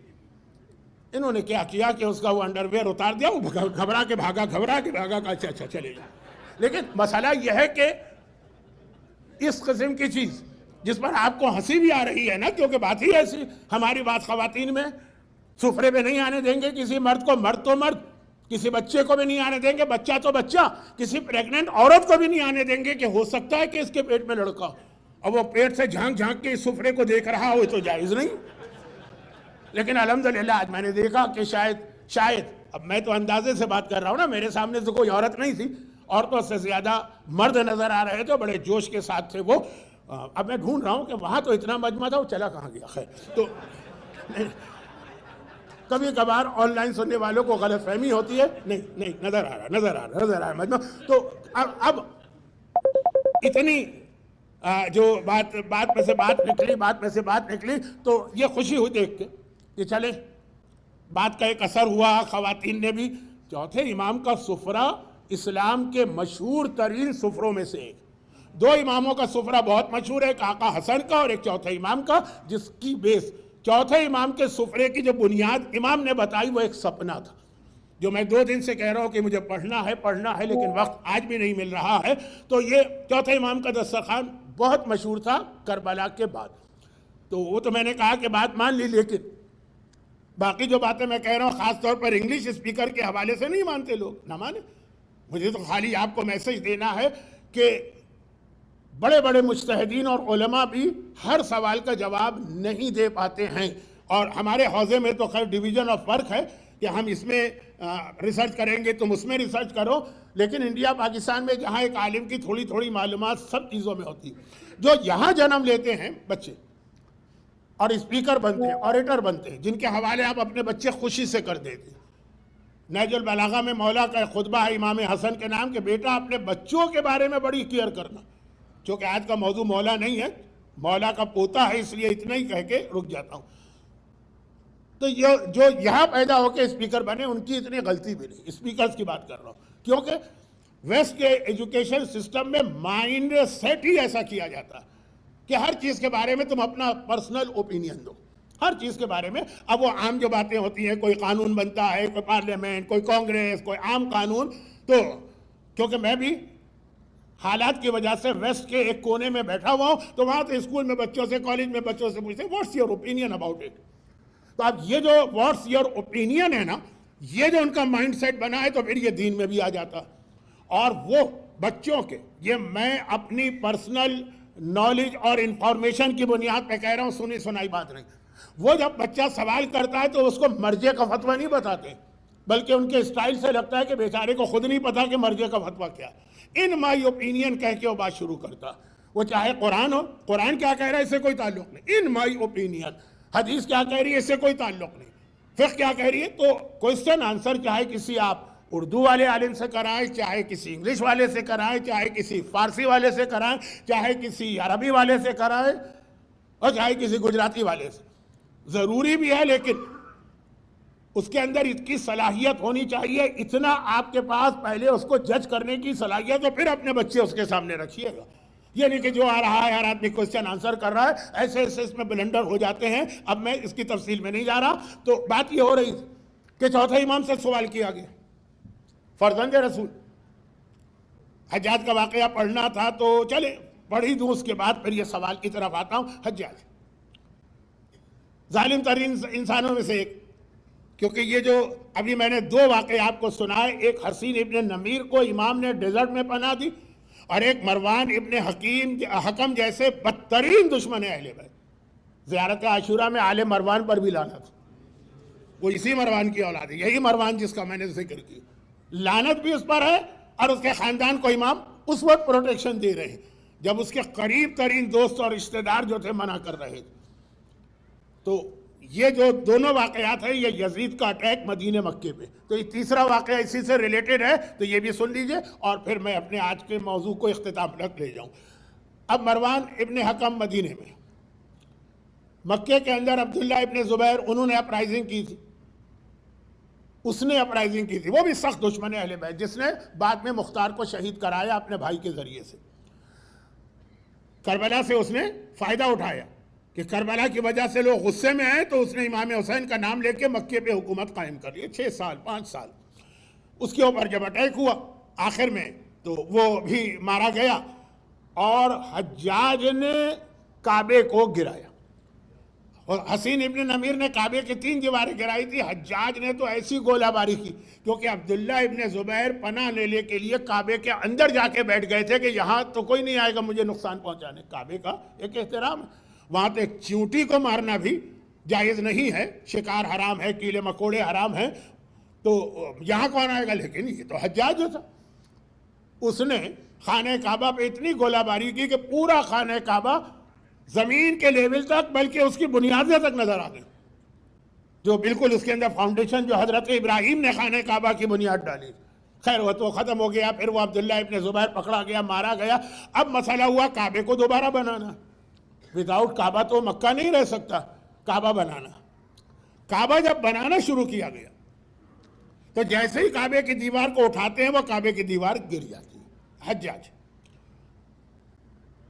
انہوں نے کیا کیا کہ اس کا وہ انڈر ویئر اتار دیا. وہ گھبرا کے بھاگا کہ اچھا چلے جا. لیکن مسئلہ یہ ہے کہ اس قسم کی چیز جس پر آپ کو ہنسی بھی آ رہی ہے نا، کیونکہ بات ہی ایسی. ہماری بات خواتین میں، سفرے پہ نہیں آنے دیں گے کسی مرد کو، مرد تو مرد. کسی بچے کو بھی نہیں آنے دیں گے، بچہ تو بچہ. کسی پریگننٹ عورت کو بھی نہیں آنے دیں گے کہ ہو سکتا ہے کہ اس کے پیٹ میں لڑکا، اور وہ پیٹ سے جھانک کے اس سفرے کو دیکھ رہا ہو، تو جائز نہیں. لیکن الحمدللہ آج میں نے دیکھا کہ شاید اب میں تو اندازے سے بات کر رہا ہوں نا، میرے سامنے تو کوئی عورت نہیں تھی، عورتوں سے زیادہ مرد نظر آ رہے تھے، بڑے جوش کے ساتھ تھے وہ. اب میں ڈھونڈ رہا ہوں کہ وہاں تو اتنا مجمع تھا، وہ چلا کہاں گیا. خیر، تو کبھی کبھار آن لائن سننے والوں کو غلط فہمی ہوتی ہے. نہیں نظر آ رہا مجمع. تو اب اتنی جو بات میں سے بات نکلی تو یہ خوشی ہوئی دیکھ کے کہ چلے بات کا ایک اثر ہوا. خواتین نے بھی، چوتھے امام کا سفرہ اسلام کے مشہور ترین سفروں میں سے ایک. 2 اماموں کا سفرہ بہت مشہور ہے، ایک آقا حسن کا اور ایک چوتھے امام کا، جس کی بیس چوتھے امام کے سفرے کی جو بنیاد امام نے بتائی وہ ایک سپنا تھا، جو میں 2 دن سے کہہ رہا ہوں کہ مجھے پڑھنا ہے لیکن وقت آج بھی نہیں مل رہا ہے. تو یہ چوتھے امام کا دسترخوان بہت مشہور تھا کربلا کے بعد. تو وہ تو میں نے کہا کہ بات مان لی، لیکن باقی جو باتیں میں کہہ رہا ہوں خاص طور پر انگلش اسپیکر کے حوالے سے نہیں مانتے لوگ، نہ مانے. مجھے تو خالی آپ کو میسج دینا ہے کہ بڑے بڑے مجتہدین اور علماء بھی ہر سوال کا جواب نہیں دے پاتے ہیں. اور ہمارے حوزے میں تو خیر ڈویژن آف ورک ہے کہ ہم اس میں ریسرچ کریں گے، تم اس میں ریسرچ کرو. لیکن انڈیا پاکستان میں جہاں ایک عالم کی تھوڑی معلومات سب چیزوں میں ہوتی، جو یہاں جنم لیتے ہیں بچے اور اسپیکر بنتے ہیں، آریٹر بنتے ہیں، جن کے حوالے آپ اپنے بچے خوشی سے کر دیتے. نہج البلاغہ میں مولا کا خطبہ ہے امام حسن کے نام کہ بیٹا اپنے بچوں کے بارے میں بڑی کیئر کرنا. چونکہ آج کا موضوع مولا نہیں ہے، مولا کا پوتا ہے، اس لیے اتنا ہی کہہ کے رک جاتا ہوں. تو یہ جو یہاں پیدا ہو کے اسپیکر بنے ان کی اتنی غلطی بھی نہیں. اسپیکرز کی بات کر رہا ہوں کیونکہ ویسٹ کے ایجوکیشن سسٹم میں مائنڈ سیٹ ہی ایسا کیا جاتا ہے کہ ہر چیز کے بارے میں تم اپنا پرسنل اوپینین دو، ہر چیز کے بارے میں. اب وہ عام جو باتیں ہوتی ہیں، کوئی قانون بنتا ہے، کوئی پارلیمنٹ، کوئی کانگریس، کوئی عام قانون، تو کیونکہ میں بھی حالات کی وجہ سے ویسٹ کے ایک کونے میں بیٹھا ہوا ہوں، تو وہاں تو اسکول میں بچوں سے، کالج میں بچوں سے پوچھتے ہیں what's your opinion about it. تو اب یہ جو واٹس یور اوپینین ہے نا، یہ جو ان کا مائنڈ سیٹ بنا ہے، تو پھر یہ دین میں بھی آ جاتا. اور وہ بچوں کے، یہ میں اپنی پرسنل نالج اور انفارمیشن کی بنیاد پہ کہہ رہا ہوں، سنی سنائی بات نہیں. وہ جب بچہ سوال کرتا ہے تو اس کو مرجع کا فتویٰ نہیں بتاتے، بلکہ ان کے اسٹائل سے لگتا ہے کہ بیچارے کو خود نہیں پتا کہ مرجع کا فتویٰ کیا ہے. ان مائی اوپینین کہہ کے وہ بات شروع کرتا. وہ چاہے قرآن ہو، قرآن کیا کہہ رہا ہے اس سے کوئی تعلق نہیں. ان مائی اوپینین، حدیث کیا کہہ رہی ہے اس سے کوئی تعلق نہیں. فقہ کیا کہہ رہی ہے؟ تو کوشچن آنسر چاہے کسی آپ اردو والے عالم سے کرائیں، چاہے کسی انگلش والے سے کرائیں، چاہے کسی فارسی والے سے کرائیں، چاہے کسی عربی والے سے کرائیں، اور چاہے کسی گجراتی والے سے، ضروری بھی ہے لیکن اس کے اندر اتنی صلاحیت ہونی چاہیے، اتنا آپ کے پاس پہلے اس کو جج کرنے کی صلاحیت، تو پھر اپنے بچے اس کے سامنے رکھیے گا۔ یہ نہیں کہ جو آ رہا ہے ہر آدمی کوشچن آنسر کر رہا ہے، ایسے ایسے اس میں بلنڈر ہو جاتے ہیں۔ اب میں اس کی تفصیل میں نہیں جا رہا۔ تو بات یہ ہو رہی تھی کہ چوتھے امام سے سوال کیا گیا، فرزند رسول حجاج کا واقعہ پڑھنا تھا تو چلے پڑھ ہی دوں، اس کے بعد پھر یہ سوال کی طرف آتا ہوں۔ حجاج ظالم ترین انسانوں میں سے ایک، کیونکہ یہ جو ابھی میں نے دو واقعے آپ کو سنائے، ایک حسین ابن نمیر کو امام نے ڈیزرٹ میں پناہ دی، اور ایک مروان ابن حکم جیسے بدترین دشمن اہل بیت۔ زیارت عاشورہ میں آل مروان پر بھی لعنت، وہ اسی مروان کی اولاد ہے، یہی مروان جس کا میں نے ذکر کی، لعنت بھی اس پر ہے، اور اس کے خاندان کو امام اس وقت پروٹیکشن دے رہے ہیں جب اس کے قریب ترین دوست اور رشتہ دار جو تھے منع کر رہے تھے۔ تو یہ جو دونوں واقعات ہیں، یہ یزید کا اٹیک مدینہ مکے پہ، تو یہ تیسرا واقعہ اسی سے ریلیٹڈ ہے، تو یہ بھی سن لیجئے، اور پھر میں اپنے آج کے موضوع کو اختتام تک لے جاؤں۔ اب مروان ابن حکم مدینہ میں، مکے کے اندر عبداللہ ابن زبیر، انہوں نے اپرائزنگ کی تھی، اس نے اپرائزنگ کی تھی، وہ بھی سخت دشمن اہل بیت، جس نے بعد میں مختار کو شہید کرایا اپنے بھائی کے ذریعے سے۔ کربلا سے اس نے فائدہ اٹھایا کہ کربلا کی وجہ سے لوگ غصے میں آئے، تو اس نے امام حسین کا نام لے کے مکے پہ حکومت قائم کر لی، 6 سال 5 سال۔ اس کے اوپر جب اٹیک ہوا آخر میں تو وہ بھی مارا گیا، اور حجاج نے کعبے کو گرایا، اور حسین ابن نمیر نے کعبے کی 3 دیواریں گرائی تھی، حجاج نے تو ایسی گولہ باری کی، کیونکہ عبداللہ ابن زبیر پناہ لینے کے لیے کعبے کے اندر جا کے بیٹھ گئے تھے کہ یہاں تو کوئی نہیں آئے گا مجھے نقصان پہنچانے۔ کعبے کا ایک احترام ہے، وہاں تو ایک چیونٹی کو مارنا بھی جائز نہیں ہے، شکار حرام ہے، کیڑے مکوڑے حرام ہیں، تو یہاں کون آئے گا؟ لیکن یہ تو حجاج جو تھا، اس نے خانہ کعبہ پہ اتنی گولہ باری کی کہ پورا خانہ کعبہ زمین کے لیول تک، بلکہ اس کی بنیادیں تک نظر آ گئی، جو بالکل اس کے اندر فاؤنڈیشن جو حضرت ابراہیم نے خانہ کعبہ کی بنیاد ڈالی۔ خیر وہ تو ختم ہو گیا، پھر وہ عبداللہ ابن زبیر پکڑا گیا، مارا گیا۔ اب مسئلہ ہوا کعبے کو دوبارہ بنانا، وداؤٹ کعبہ تو مکہ نہیں رہ سکتا، کعبہ بنانا۔ کعبہ جب بنانا شروع کیا گیا تو جیسے ہی کعبے کی دیوار کو اٹھاتے ہیں وہ کعبے کی دیوار گر جاتی ہے۔ حجاج،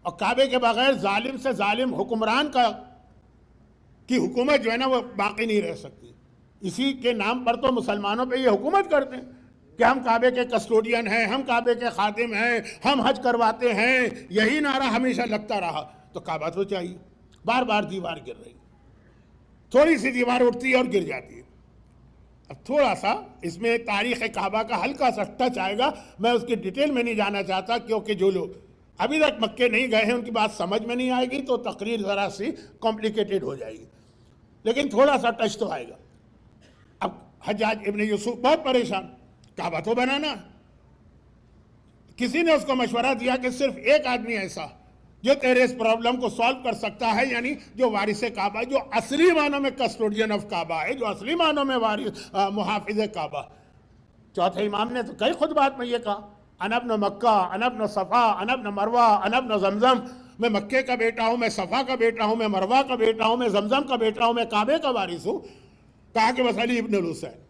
اور کعبے کے بغیر ظالم سے ظالم حکمران کی حکومت جو ہے نا وہ باقی نہیں رہ سکتی۔ اسی کے نام پر تو مسلمانوں پہ یہ حکومت کرتے ہیں کہ ہم کعبے کے کسٹوڈین ہیں، ہم کعبے کے خادم ہیں، ہم حج کرواتے ہیں، یہی نعرہ ہمیشہ لگتا رہا۔ تو کعبہ تو چاہیے، بار بار دیوار گر رہی، تھوڑی سی دیوار اٹھتی ہے اور گر جاتی ہے۔ اب تھوڑا سا اس میں تاریخ کعبہ کا ہلکا سا ٹچ آئے گا، میں اس کی ڈیٹیل میں نہیں جانا چاہتا، کیونکہ جو لوگ ابھی تک مکے نہیں گئے ہیں ان کی بات سمجھ میں نہیں آئے گی، تو تقریر ذرا سی کمپلیکیٹڈ ہو جائے گی، لیکن تھوڑا سا ٹچ تو آئے گا۔ اب حجاج ابن یوسف بہت پریشان، کعبہ تو بنانا، کسی نے اس کو مشورہ دیا کہ صرف ایک آدمی ایسا جو تیرے اس پرابلم کو سالو کر سکتا ہے، یعنی جو وارث کعبہ، جو اصلی معنوں میں کسٹوڈین آف کعبہ ہے، جو اصلی معنوں میں محافظ کعبہ۔ چوتھے امام نے تو کئی خطبات میں یہ کہا، انا ابن مکہ، انا ابن صفا، انا ابن مروہ، انا ابن زمزم، میں مکے کا بیٹا ہوں، میں صفا کا بیٹا ہوں، میں مروہ کا بیٹا ہوں، میں زمزم کا بیٹا ہوں، میں کعبے کا وارث ہوں۔ کہا کہ بس علی ابن الحسین۔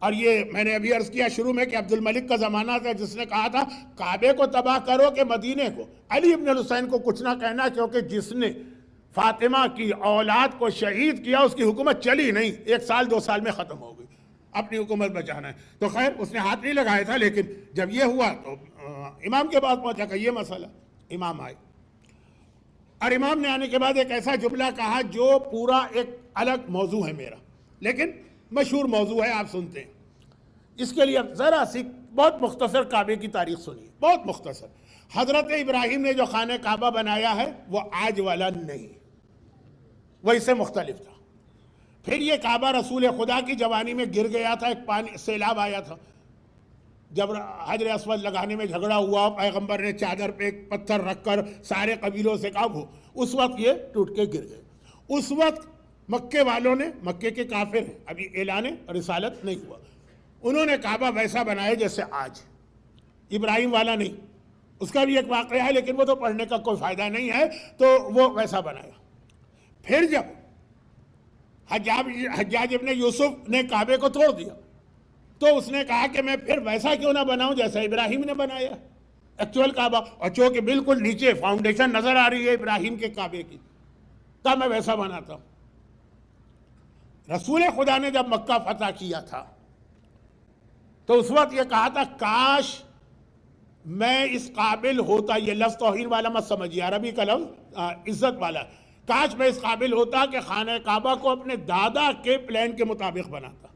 اور یہ میں نے ابھی عرض کیا شروع میں کہ عبد الملک کا زمانہ تھا جس نے کہا تھا کعبے کو تباہ کرو کہ مدینے کو، علی ابن الحسین کو کچھ نہ کہنا، کیونکہ جس نے فاطمہ کی اولاد کو شہید کیا اس کی حکومت چلی نہیں، 1 سال 2 سال میں ختم ہو گئی، اپنی حکومت بچانا ہے۔ تو خیر اس نے ہاتھ نہیں لگایا تھا، لیکن جب یہ ہوا تو امام کے پاس پہنچا کہ یہ مسئلہ، امام آئے، اور امام نے آنے کے بعد ایک ایسا جملہ کہا جو پورا ایک الگ موضوع ہے میرا، لیکن مشہور موضوع ہے، آپ سنتے ہیں۔ اس کے لیے اب ذرا سی بہت مختصر کعبے کی تاریخ سنیے، بہت مختصر۔ حضرت ابراہیم نے جو خانہ کعبہ بنایا ہے وہ آج والا نہیں، وہ اس سے مختلف تھا۔ پھر یہ کعبہ رسول خدا کی جوانی میں گر گیا تھا، ایک پانی سیلاب آیا تھا، جب حجر اسود لگانے میں جھگڑا ہوا، پیغمبر نے چادر پہ ایک پتھر رکھ کر سارے قبیلوں سے کہا، اس وقت یہ ٹوٹ کے گر گئے۔ اس وقت مکے والوں نے، مکے کے کافر ہیں، ابھی اعلان رسالت نہیں ہوا، انہوں نے کعبہ ویسا بنایا جیسے آج، ابراہیم والا نہیں۔ اس کا بھی ایک واقعہ ہے لیکن وہ تو پڑھنے کا کوئی فائدہ نہیں ہے، تو وہ ویسا بنایا۔ پھر جب حجاج ابن یوسف نے کعبے کو توڑ دیا تو اس نے کہا کہ میں پھر ویسا کیوں نہ بناؤں جیسا ابراہیم نے بنایا ایکچوئل کعبہ، اور چونکہ بالکل نیچے فاؤنڈیشن نظر آ رہی ہے ابراہیم کے کعبے کی، تب میں ویسا بناتا ہوں۔ رسول خدا نے جب مکہ فتح کیا تھا تو اس وقت یہ کہا تھا کاش میں اس قابل ہوتا، یہ لفظ توہین والا مت سمجھیے، عربی کا لفظ عزت والا، کاش میں اس قابل ہوتا کہ خانہ کعبہ کو اپنے دادا کے پلان کے مطابق بناتا،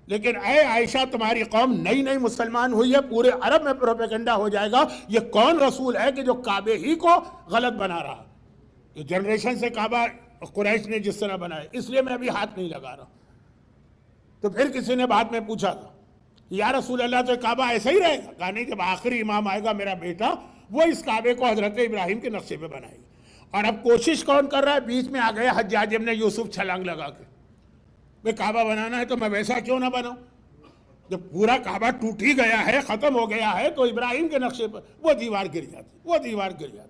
لیکن اے عائشہ تمہاری قوم نئی نئی مسلمان ہوئی ہے، پورے عرب میں پروپیگنڈا ہو جائے گا یہ کون رسول ہے کہ جو کعبے ہی کو غلط بنا رہا، یہ جنریشن سے کعبہ قریش نے جس طرح بنایا، اس لیے میں ابھی ہاتھ نہیں لگا رہا۔ تو پھر کسی نے بعد میں پوچھا تھا یا رسول اللہ تو کعبہ ایسا ہی رہے گا؟ کہا نہیں، جب آخری امام آئے گا میرا بیٹا وہ اس کعبے کو حضرت ابراہیم کے نقشے پہ بنائے گا۔ اور اب کوشش کون کر رہا ہے؟ بیچ میں آ گیا حجاج ابن یوسف چھلانگ لگا کے، میں کعبہ بنانا ہے تو میں ویسا کیوں نہ بناؤں، جب پورا کعبہ ٹوٹ ہی گیا ہے، ختم ہو گیا ہے، تو ابراہیم کے نقشے پر وہ دیوار گر جاتی۔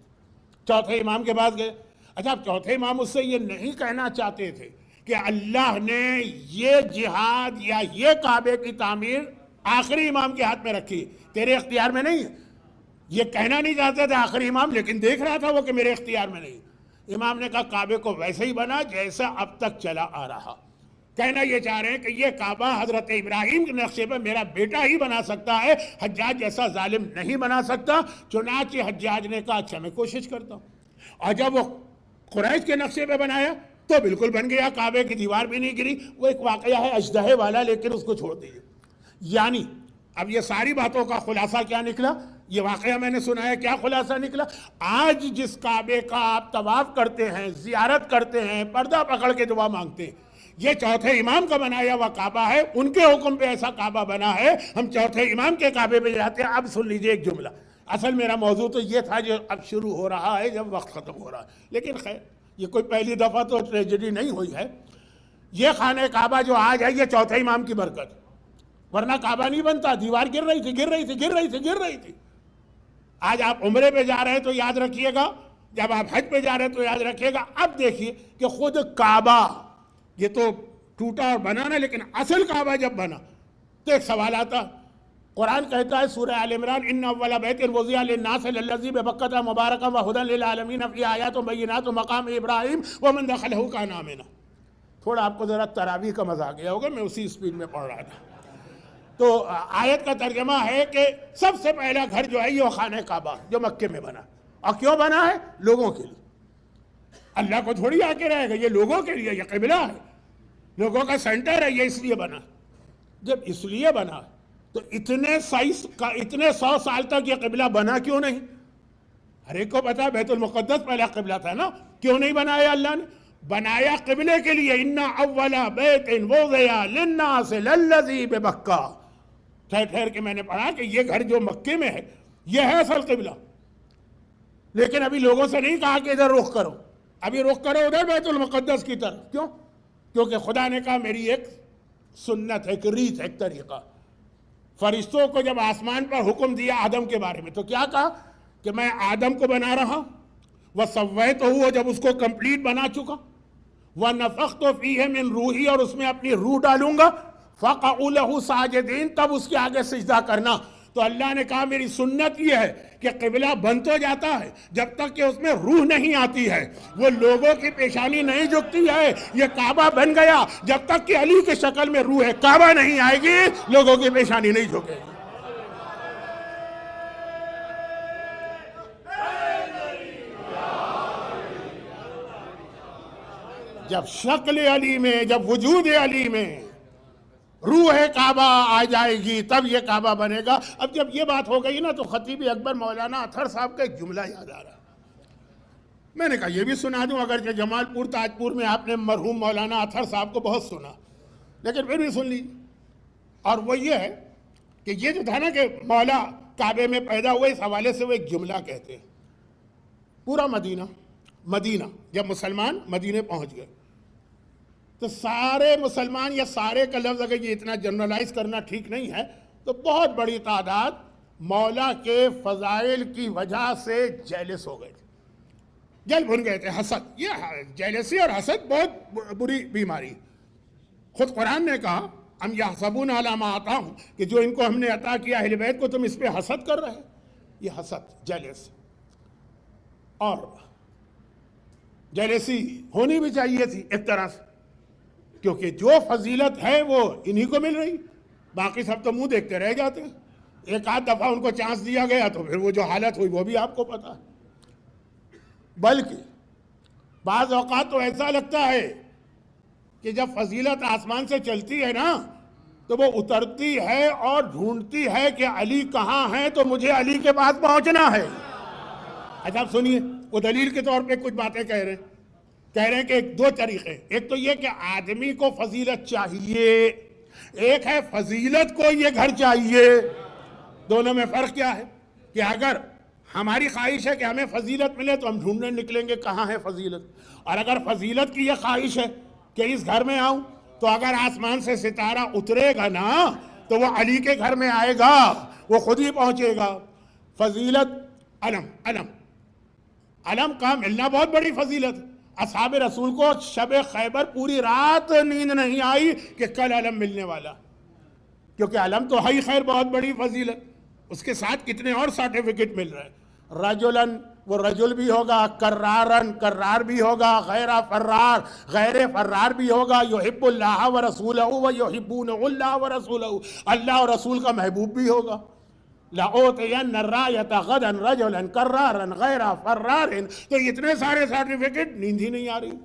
چوتھے امام کے پاس گئے، اچھا اب چوتھے امام اس سے یہ نہیں کہنا چاہتے تھے کہ اللہ نے یہ جہاد یا یہ کعبے کی تعمیر آخری امام کے ہاتھ میں رکھی، تیرے اختیار میں نہیں ہے، یہ کہنا نہیں چاہتے تھے آخری امام، لیکن دیکھ رہا تھا وہ کہ میرے اختیار میں نہیں۔ امام نے کہا کعبے کو ویسے ہی بنا جیسا اب تک چلا آ رہا، کہنا یہ چاہ رہے ہیں کہ یہ کعبہ حضرت ابراہیم کے نقشے پہ میرا بیٹا ہی بنا سکتا ہے، حجاج جیسا ظالم نہیں بنا سکتا۔ چنانچہ حجاج نے کہا اچھا میں کوشش کرتا ہوں، اور جب وہ قریش کے نقشے پہ بنایا تو بالکل بن گیا، کعبے کی دیوار بھی نہیں گری۔ وہ ایک واقعہ ہے اژدہے والا، لیکن اس کو چھوڑ دیجیے۔ یعنی اب یہ ساری باتوں کا خلاصہ کیا نکلا؟ یہ واقعہ میں نے سنا ہے، کیا خلاصہ نکلا؟ آج جس کعبے کا آپ طواف کرتے ہیں، زیارت کرتے ہیں، پردہ پکڑ کے دعا مانگتے ہیں، یہ چوتھے امام کا بنایا ہوا کعبہ ہے، ان کے حکم پہ ایسا کعبہ بنا ہے، ہم چوتھے امام کے کعبے پہ جاتے ہیں۔ اب سن لیجئے ایک جملہ، اصل میرا موضوع تو یہ تھا جو اب شروع ہو رہا ہے جب وقت ختم ہو رہا ہے، لیکن خیر یہ کوئی پہلی دفعہ تو ٹریجڈی نہیں ہوئی ہے۔ یہ خانہ کعبہ جو آج ہے یہ چوتھے امام کی برکت، ورنہ کعبہ نہیں بنتا، دیوار گر رہی تھی۔ آج آپ عمرے پہ جا رہے ہیں تو یاد رکھیے گا، جب آپ حج پہ جا رہے ہیں تو یاد رکھیے گا۔ اب دیکھیے کہ خود کعبہ یہ تو ٹوٹا اور بنا نا، لیکن اصل کعبہ جب بنا تو ایک سوال آتا، قرآن کہتا ہے سورہ آل عمران ان اول بیت وضع للناس للذی ببکۃ مبارکا وہدی للعالمین فیہ آیات بینات مقام ابراہیم ومن دخلہ کان آمنا۔ تھوڑا آپ کو ذرا تراویح کا مزہ آ گیا ہوگا، میں اسی سپیڈ میں پڑھ رہا تھا۔ تو آیت کا ترجمہ ہے کہ سب سے پہلا گھر جو ہے یہ خانہ کعبہ جو مکے میں بنا، اور کیوں بنا ہے؟ لوگوں کے لیے، اللہ کو تھوڑی آ کے رہے گا، یہ لوگوں کے لیے، یہ قبلہ ہے، لوگوں کا سینٹر ہے، یہ اس لیے بنا۔ جب اس لیے بنا تو اتنے 100 سال تک یہ قبلہ بنا کیوں نہیں؟ ہر ایک کو پتا بیت المقدس پہلا قبلہ تھا نا، کیوں نہیں بنایا اللہ نے؟ بنایا قبلے کے لیے، ان اول بیت وضع للناس للذی ببکہ، ٹھہر کے میں نے پڑھا کہ یہ گھر جو مکے میں ہے یہ ہے اصل قبلہ، لیکن ابھی لوگوں سے نہیں کہا کہ ادھر رخ کرو، ابھی رخ کرو ادھر بیت المقدس کی طرف۔ کیوں؟ کیونکہ خدا نے کہا میری ایک سنت ہے، ایک ریت ہے، ایک طریقہ۔ فرشتوں کو جب آسمان پر حکم دیا آدم کے بارے میں تو کیا کہا کہ میں آدم کو بنا رہا، وَسَوَّيْتُهُ، جب اس کو کمپلیٹ بنا چکا، وَنَفَخْتُ فِيهِ مِن روحی، اور اس میں اپنی روح ڈالوں گا، فَقَعُوا لَهُ سَاجِدِينَ، تب اس کے آگے سجدہ کرنا۔ تو اللہ نے کہا میری سنت یہ ہے کہ قبلہ بن تو جاتا ہے جب تک کہ اس میں روح نہیں آتی ہے، وہ لوگوں کی پیشانی نہیں جھکتی ہے۔ یہ کعبہ بن گیا جب تک کہ علی کی شکل میں روح کعبہ نہیں آئے گی، لوگوں کی پیشانی نہیں جھکے گی۔ جب شکل علی میں، جب وجود علی میں روح کعبہ آ جائے گی تب یہ کعبہ بنے گا۔ اب جب یہ بات ہو گئی نا تو خطیب اکبر مولانا اطہر صاحب کا ایک جملہ یاد آ رہا، میں نے کہا یہ بھی سنا دوں، اگرچہ جمال پور تاج پور میں آپ نے مرحوم مولانا اطہر صاحب کو بہت سنا، لیکن پھر بھی سن لیجیے۔ اور وہ یہ ہے کہ یہ جو تھا نا کہ مولا کعبے میں پیدا ہوئے، اس حوالے سے وہ ایک جملہ کہتے ہیں، پورا مدینہ جب مسلمان مدینے پہنچ گئے تو سارے مسلمان یا سارے کا لفظ اگر یہ اتنا جنرلائز کرنا ٹھیک نہیں ہے تو بہت بڑی تعداد مولا کے فضائل کی وجہ سے جیلس ہو گئے تھے، جل بھن گئے تھے۔ حسد، یہ جیلسی اور حسد بہت بری بیماری۔ خود قرآن نے کہا ام یحسبون علی ما آتاہم، کہ جو ان کو ہم نے عطا کیا اہل بیت کو تم اس پہ حسد کر رہے، یہ حسد، جیلس، اور جیلسی ہونی بھی چاہیے تھی ایک طرح سے، کیونکہ جو فضیلت ہے وہ انہی کو مل رہی، باقی سب تو منہ دیکھتے رہ جاتے ہیں۔ ایک آدھ دفعہ ان کو چانس دیا گیا تو پھر وہ جو حالت ہوئی وہ بھی آپ کو پتا ہے۔ بلکہ بعض اوقات تو ایسا لگتا ہے کہ جب فضیلت آسمان سے چلتی ہے نا تو وہ اترتی ہے اور ڈھونڈتی ہے کہ علی کہاں ہے تو مجھے علی کے پاس پہنچنا ہے۔ اچھا آپ سنیے، وہ دلیل کے طور پہ کچھ باتیں کہہ رہے ہیں کہ دو طریقے، ایک تو یہ کہ آدمی کو فضیلت چاہیے، ایک ہے فضیلت کو یہ گھر چاہیے۔ دونوں میں فرق کیا ہے کہ اگر ہماری خواہش ہے کہ ہمیں فضیلت ملے تو ہم ڈھونڈنے نکلیں گے کہاں ہے فضیلت، اور اگر فضیلت کی یہ خواہش ہے کہ اس گھر میں آؤں تو اگر آسمان سے ستارہ اترے گا نا تو وہ علی کے گھر میں آئے گا، وہ خود ہی پہنچے گا۔ فضیلت علم کا ملنا بہت بڑی فضیلت۔ اصحاب رسول کو شب خیبر پوری رات نیند نہیں آئی کہ کل علم ملنے والا، کیونکہ علم تو ہے خیر بہت بڑی فضیلت، اس کے ساتھ کتنے اور سرٹیفکیٹ مل رہے ہیں۔ رجلن، وہ رجل بھی ہوگا، کرارن، کرار بھی ہوگا، غیر فرار، غیر فرار بھی ہوگا، یحب اللہ ورسولہ ویحبون اللہ ورسولہ، اللہ اور رسول کا محبوب بھی ہوگا۔ لَأُوتِيَنَّ الرَّایَةَ غَدًا رَجُلًا كَرَّارًا غَیْرَ فَرَّارٍ، تو اتنے سارے سرٹیفکیٹ، نیند ہی نہیں آ رہی،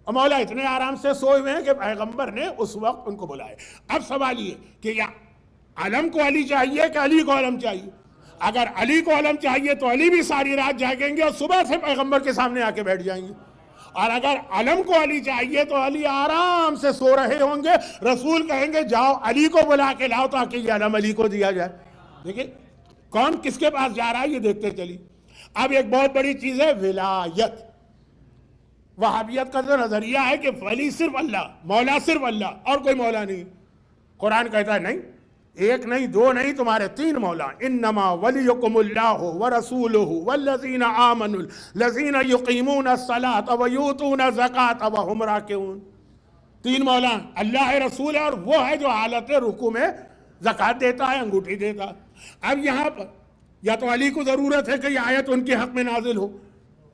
اور مولا اتنے آرام سے سوئے ہوئے ہیں کہ پیغمبر نے اس وقت ان کو بلائے۔ اب سوال یہ کہ یا علم کو علی چاہیے کہ علی کو علم چاہیے؟ اگر علی کو علم چاہیے تو علی بھی ساری رات جاگیں گے اور صبح سے پیغمبر کے سامنے آ کے بیٹھ جائیں گے، اور اگر علم کو علی چاہیے تو علی آرام سے سو رہے ہوں گے، رسول کہیں گے جاؤ علی کو بلا کے لاؤ تاکہ یہ علم علی کو دیا جائے۔ دیکھیں کون کس کے پاس جا رہا ہے یہ دیکھتے چلی۔ اب ایک بہت بڑی چیز ہے ولایت۔ وہابیت کا تو نظریہ ہے کہ ولی صرف اللہ، مولا صرف اللہ اور کوئی مولا نہیں۔ قرآن کہتا ہے نہیں، ایک نہیں، دو نہیں، تمہارے تین مولا، انما ولیکم اللہ ورسولہ والذین آمنوا الذین یقیمون الصلاۃ ویؤتون الزکاۃ وہم راکعون۔ تین مولا، اللہ ہے، رسول ہے، اور وہ ہے جو حالت رکوع میں زکوٰۃ دیتا ہے، انگوٹھی دیتا ہے۔ اب یہاں پر یا تو علی کو ضرورت ہے کہ یہ آیت ان کے حق میں نازل ہو،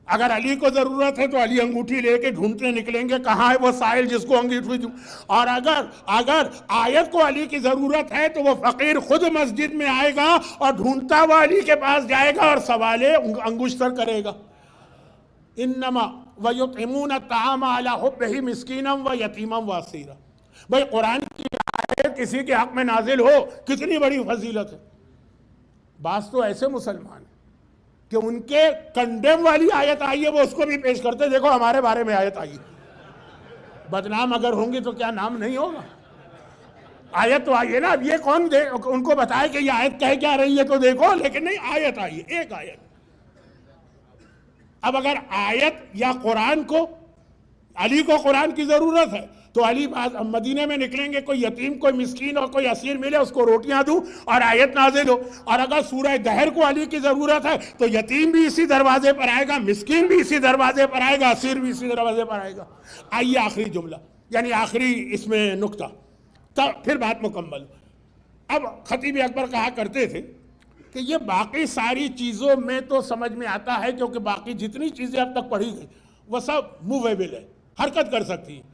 اگر علی کو ضرورت ہے تو علی انگوٹھی لے کے ڈھونڈتے نکلیں گے کہاں ہے وہ سائل جس کو انگوٹھی دوں، اور اگر آیت کو علی کی ضرورت ہے تو وہ فقیر خود مسجد میں آئے گا اور ڈھونڈتا ہوا علی کے پاس جائے گا اور سوال انگشتر کرے گا۔ انما ویطعمون الطعام علی حبہ مسکینا ویتیما واسیرا۔ بھائی قرآن کی آیت کسی کے حق میں نازل ہو کتنی بڑی فضیلت ہے۔ بعض تو ایسے مسلمان ہیں کہ ان کے کنڈیم والی آیت آئی ہے وہ اس کو بھی پیش کرتے، دیکھو ہمارے بارے میں آیت آئی۔ بدنام اگر ہوں گی تو کیا نام نہیں ہوگا؟ آیت تو آئی ہے نا، اب یہ کون ان کو بتائے کہ یہ آیت کہہ کیا رہی ہے تو دیکھو، لیکن نہیں، آیت آئی ہے، ایک آیت۔ اب اگر آیت یا قرآن کو، علی کو قرآن کی ضرورت ہے تو علی مدینے میں نکلیں گے، کوئی یتیم، کوئی مسکین اور کوئی اسیر ملے اس کو روٹیاں دوں اور آیت نازل ہو، اور اگر سورہ دہر کو علی کی ضرورت ہے تو یتیم بھی اسی دروازے پر آئے گا، مسکین بھی اسی دروازے پر آئے گا، اسیر بھی اسی دروازے پر آئے گا۔ آئیے آخری جملہ، یعنی آخری اس میں نکتہ، پھر بات مکمل۔ اب خطیب اکبر کہا کرتے تھے کہ یہ باقی ساری چیزوں میں تو سمجھ میں آتا ہے کیونکہ باقی جتنی چیزیں اب تک پڑھی گئی وہ سب موویبل ہے، حرکت کر سکتی ہیں۔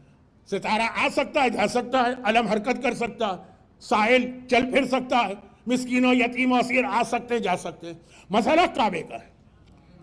ستارہ آ سکتا ہے، جا سکتا ہے، علم حرکت کر سکتا ہے، سائل چل پھر سکتا ہے، مسکین و یتیم و اسیر آ سکتے ہیں، جا سکتے ہیں۔ مسئلہ کعبے کا ہے،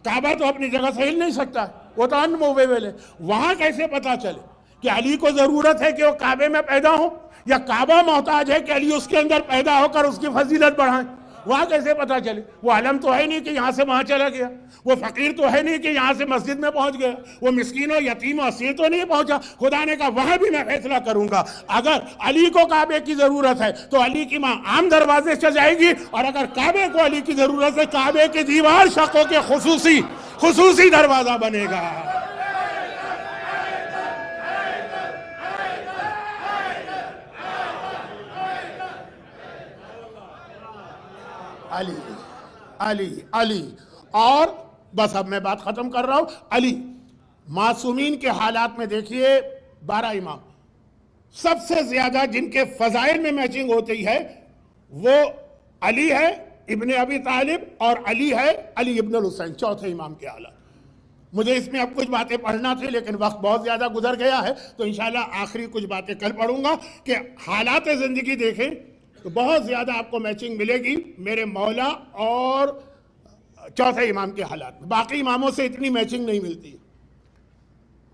کعبہ تو اپنی جگہ سے ہل نہیں سکتا، وہ تو ان موویبل ہے۔ وہاں کیسے پتا چلے کہ علی کو ضرورت ہے کہ وہ کعبے میں پیدا ہو یا کعبہ محتاج ہے کہ علی اس کے اندر پیدا ہو کر اس کی فضیلت بڑھائیں؟ وہاں کیسے پتا چلے؟ وہ علم تو ہے نہیں کہ یہاں سے وہاں چلا گیا، وہ فقیر تو ہے نہیں کہ یہاں سے مسجد میں پہنچ گیا، وہ مسکین و یتیم و اسیر تو نہیں پہنچا۔ خدا نے کہا وہاں بھی میں فیصلہ کروں گا، اگر علی کو کعبے کی ضرورت ہے تو علی کی ماں عام دروازے سے جائے گی، اور اگر کعبے کو علی کی ضرورت ہے کعبے کی دیوار شقوں کے خصوصی دروازہ بنے گا۔ علی علی علی اور بس اب میں بات ختم کر رہا ہوں. علی معصومین کے حالات میں دیکھیے 12 امام سب سے زیادہ جن کے فضائل میں میچنگ ہوتی ہے وہ علی ہے ابن ابی طالب اور علی ہے علی ابن الحسین چوتھے امام کے حالات. مجھے اس میں اب کچھ باتیں پڑھنا تھی لیکن وقت بہت زیادہ گزر گیا ہے تو انشاءاللہ آخری کچھ باتیں کل پڑھوں گا کہ حالات زندگی دیکھیں تو بہت زیادہ آپ کو میچنگ ملے گی میرے مولا اور چوتھے امام کے حالات میں. باقی اماموں سے اتنی میچنگ نہیں ملتی.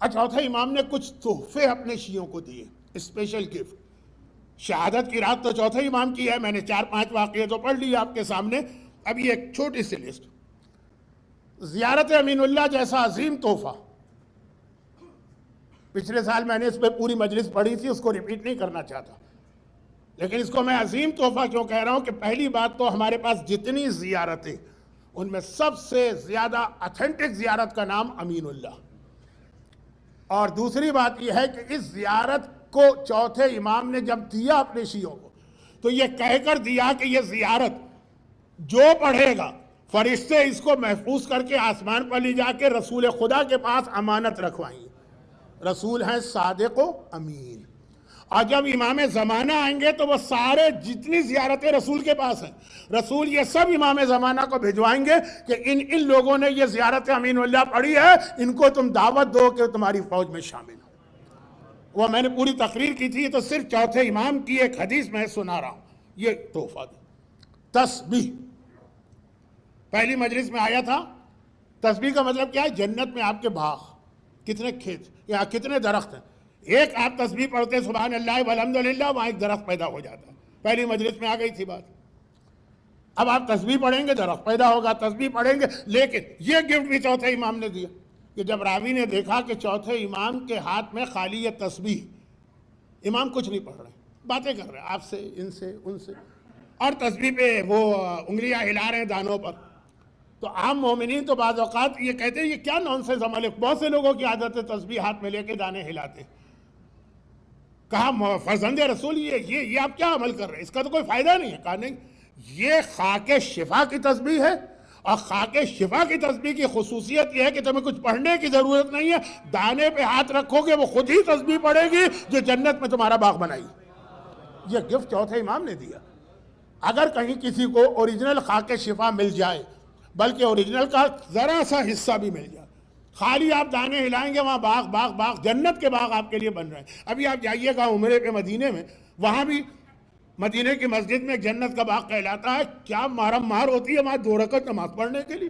چوتھے امام نے کچھ تحفے اپنے شیعوں کو دیے اسپیشل گفٹ. شہادت کی رات تو چوتھے امام کی ہے, میں نے 4-5 واقعے تو پڑھ لی آپ کے سامنے. اب یہ ایک چھوٹی سی لسٹ. زیارت امین اللہ جیسا عظیم تحفہ پچھلے سال میں نے اس پہ پوری مجلس پڑھی تھی, اس کو ریپیٹ نہیں کرنا چاہتا لیکن اس کو میں عظیم تحفہ کیوں کہہ رہا ہوں کہ پہلی بات تو ہمارے پاس جتنی زیارتیں ان میں سب سے زیادہ اتھینٹک زیارت کا نام امین اللہ. اور دوسری بات یہ ہے کہ اس زیارت کو چوتھے امام نے جب دیا اپنے شیعوں کو تو یہ کہہ کر دیا کہ یہ زیارت جو پڑھے گا فرشتے اس کو محفوظ کر کے آسمان پر لے جا کے رسول خدا کے پاس امانت رکھوائیں. رسول ہیں صادق و امین. اور جب امام زمانہ آئیں گے تو وہ سارے جتنی زیارتیں رسول کے پاس ہیں رسول یہ سب امام زمانہ کو بھجوائیں گے کہ ان لوگوں نے یہ زیارت امین اللہ پڑھی ہے, ان کو تم دعوت دو کہ تمہاری فوج میں شامل ہو. وہ میں نے پوری تقریر کی تھی تو صرف چوتھے امام کی ایک حدیث میں سنا رہا ہوں. یہ تحفہ دی. تسبیح پہلی مجلس میں آیا تھا. تسبیح کا مطلب کیا ہے؟ جنت میں آپ کے باغ کتنے کھیت یا کتنے درخت ہیں, ایک آپ تسبیح پڑھتے سبحان اللہ والحمدللہ وہاں ایک درخت پیدا ہو جاتا ہے. پہلی مجلس میں آ گئی تھی بات. اب آپ تسبیح پڑھیں گے درخت پیدا ہوگا, تسبیح پڑھیں گے. لیکن یہ گفٹ بھی چوتھے امام نے دیا کہ جب راوی نے دیکھا کہ چوتھے امام کے ہاتھ میں خالی یہ تسبیح, امام کچھ نہیں پڑھ رہے باتیں کر رہے ہیں آپ سے ان سے ان سے اور تسبیح پہ وہ انگلیاں ہلا رہے ہیں دانوں پر, تو عام مومنین تو بعض اوقات یہ کہتے ہیں یہ کیا نونسنس عمل ہے. بہت سے لوگوں کی عادت ہے تسبیح ہاتھ میں لے کے دانے ہلاتے. کہا فرزند رسول یہ آپ کیا عمل کر رہے ہیں, اس کا تو کوئی فائدہ نہیں ہے. کہا نہیں, یہ خاک شفا کی تسبیح ہے اور خاک شفا کی تسبیح کی خصوصیت یہ ہے کہ تمہیں کچھ پڑھنے کی ضرورت نہیں ہے, دانے پہ ہاتھ رکھو گے وہ خود ہی تسبیح پڑھے گی جو جنت میں تمہارا باغ بنائی. یہ گفٹ چوتھے امام نے دیا. اگر کہیں کسی کو اوریجنل خاک شفا مل جائے بلکہ اوریجنل کا ذرا سا حصہ بھی مل جائے, خالی آپ دانے ہلائیں گے وہاں باغ باغ باغ جنت کے باغ آپ کے لیے بن رہے ہیں. ابھی آپ جائیے گا عمرے پہ مدینے میں, وہاں بھی مدینے کی مسجد میں جنت کا باغ کہلاتا ہے. کیا مارم مار ہوتی ہے وہاں 2 رکعت نماز پڑھنے کے لیے,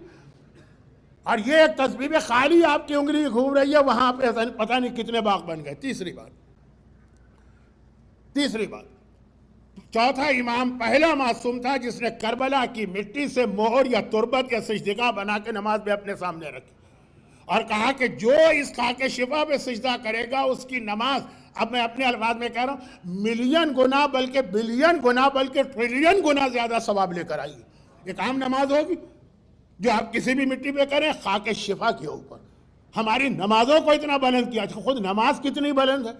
اور یہ ایک تسبیح میں خالی آپ کی انگلی گھوم رہی ہے وہاں پہ پتہ نہیں کتنے باغ بن گئے. تیسری بات چوتھا امام پہلا معصوم تھا جس نے کربلا کی مٹی سے مہر یا تربت یا سجدگاہ بنا کے نماز میں اپنے سامنے رکھی اور کہا کہ جو اس خاک شفا پہ سجدہ کرے گا اس کی نماز, اب میں اپنے الفاظ میں کہہ رہا ہوں, ملین گنا بلکہ بلین گنا بلکہ ٹریلین گنا زیادہ ثواب لے کر آئی. ایک عام نماز ہوگی جو آپ کسی بھی مٹی پہ کریں خاک شفا کے اوپر. ہماری نمازوں کو اتنا بلند کیا, خود نماز کتنی بلند ہے.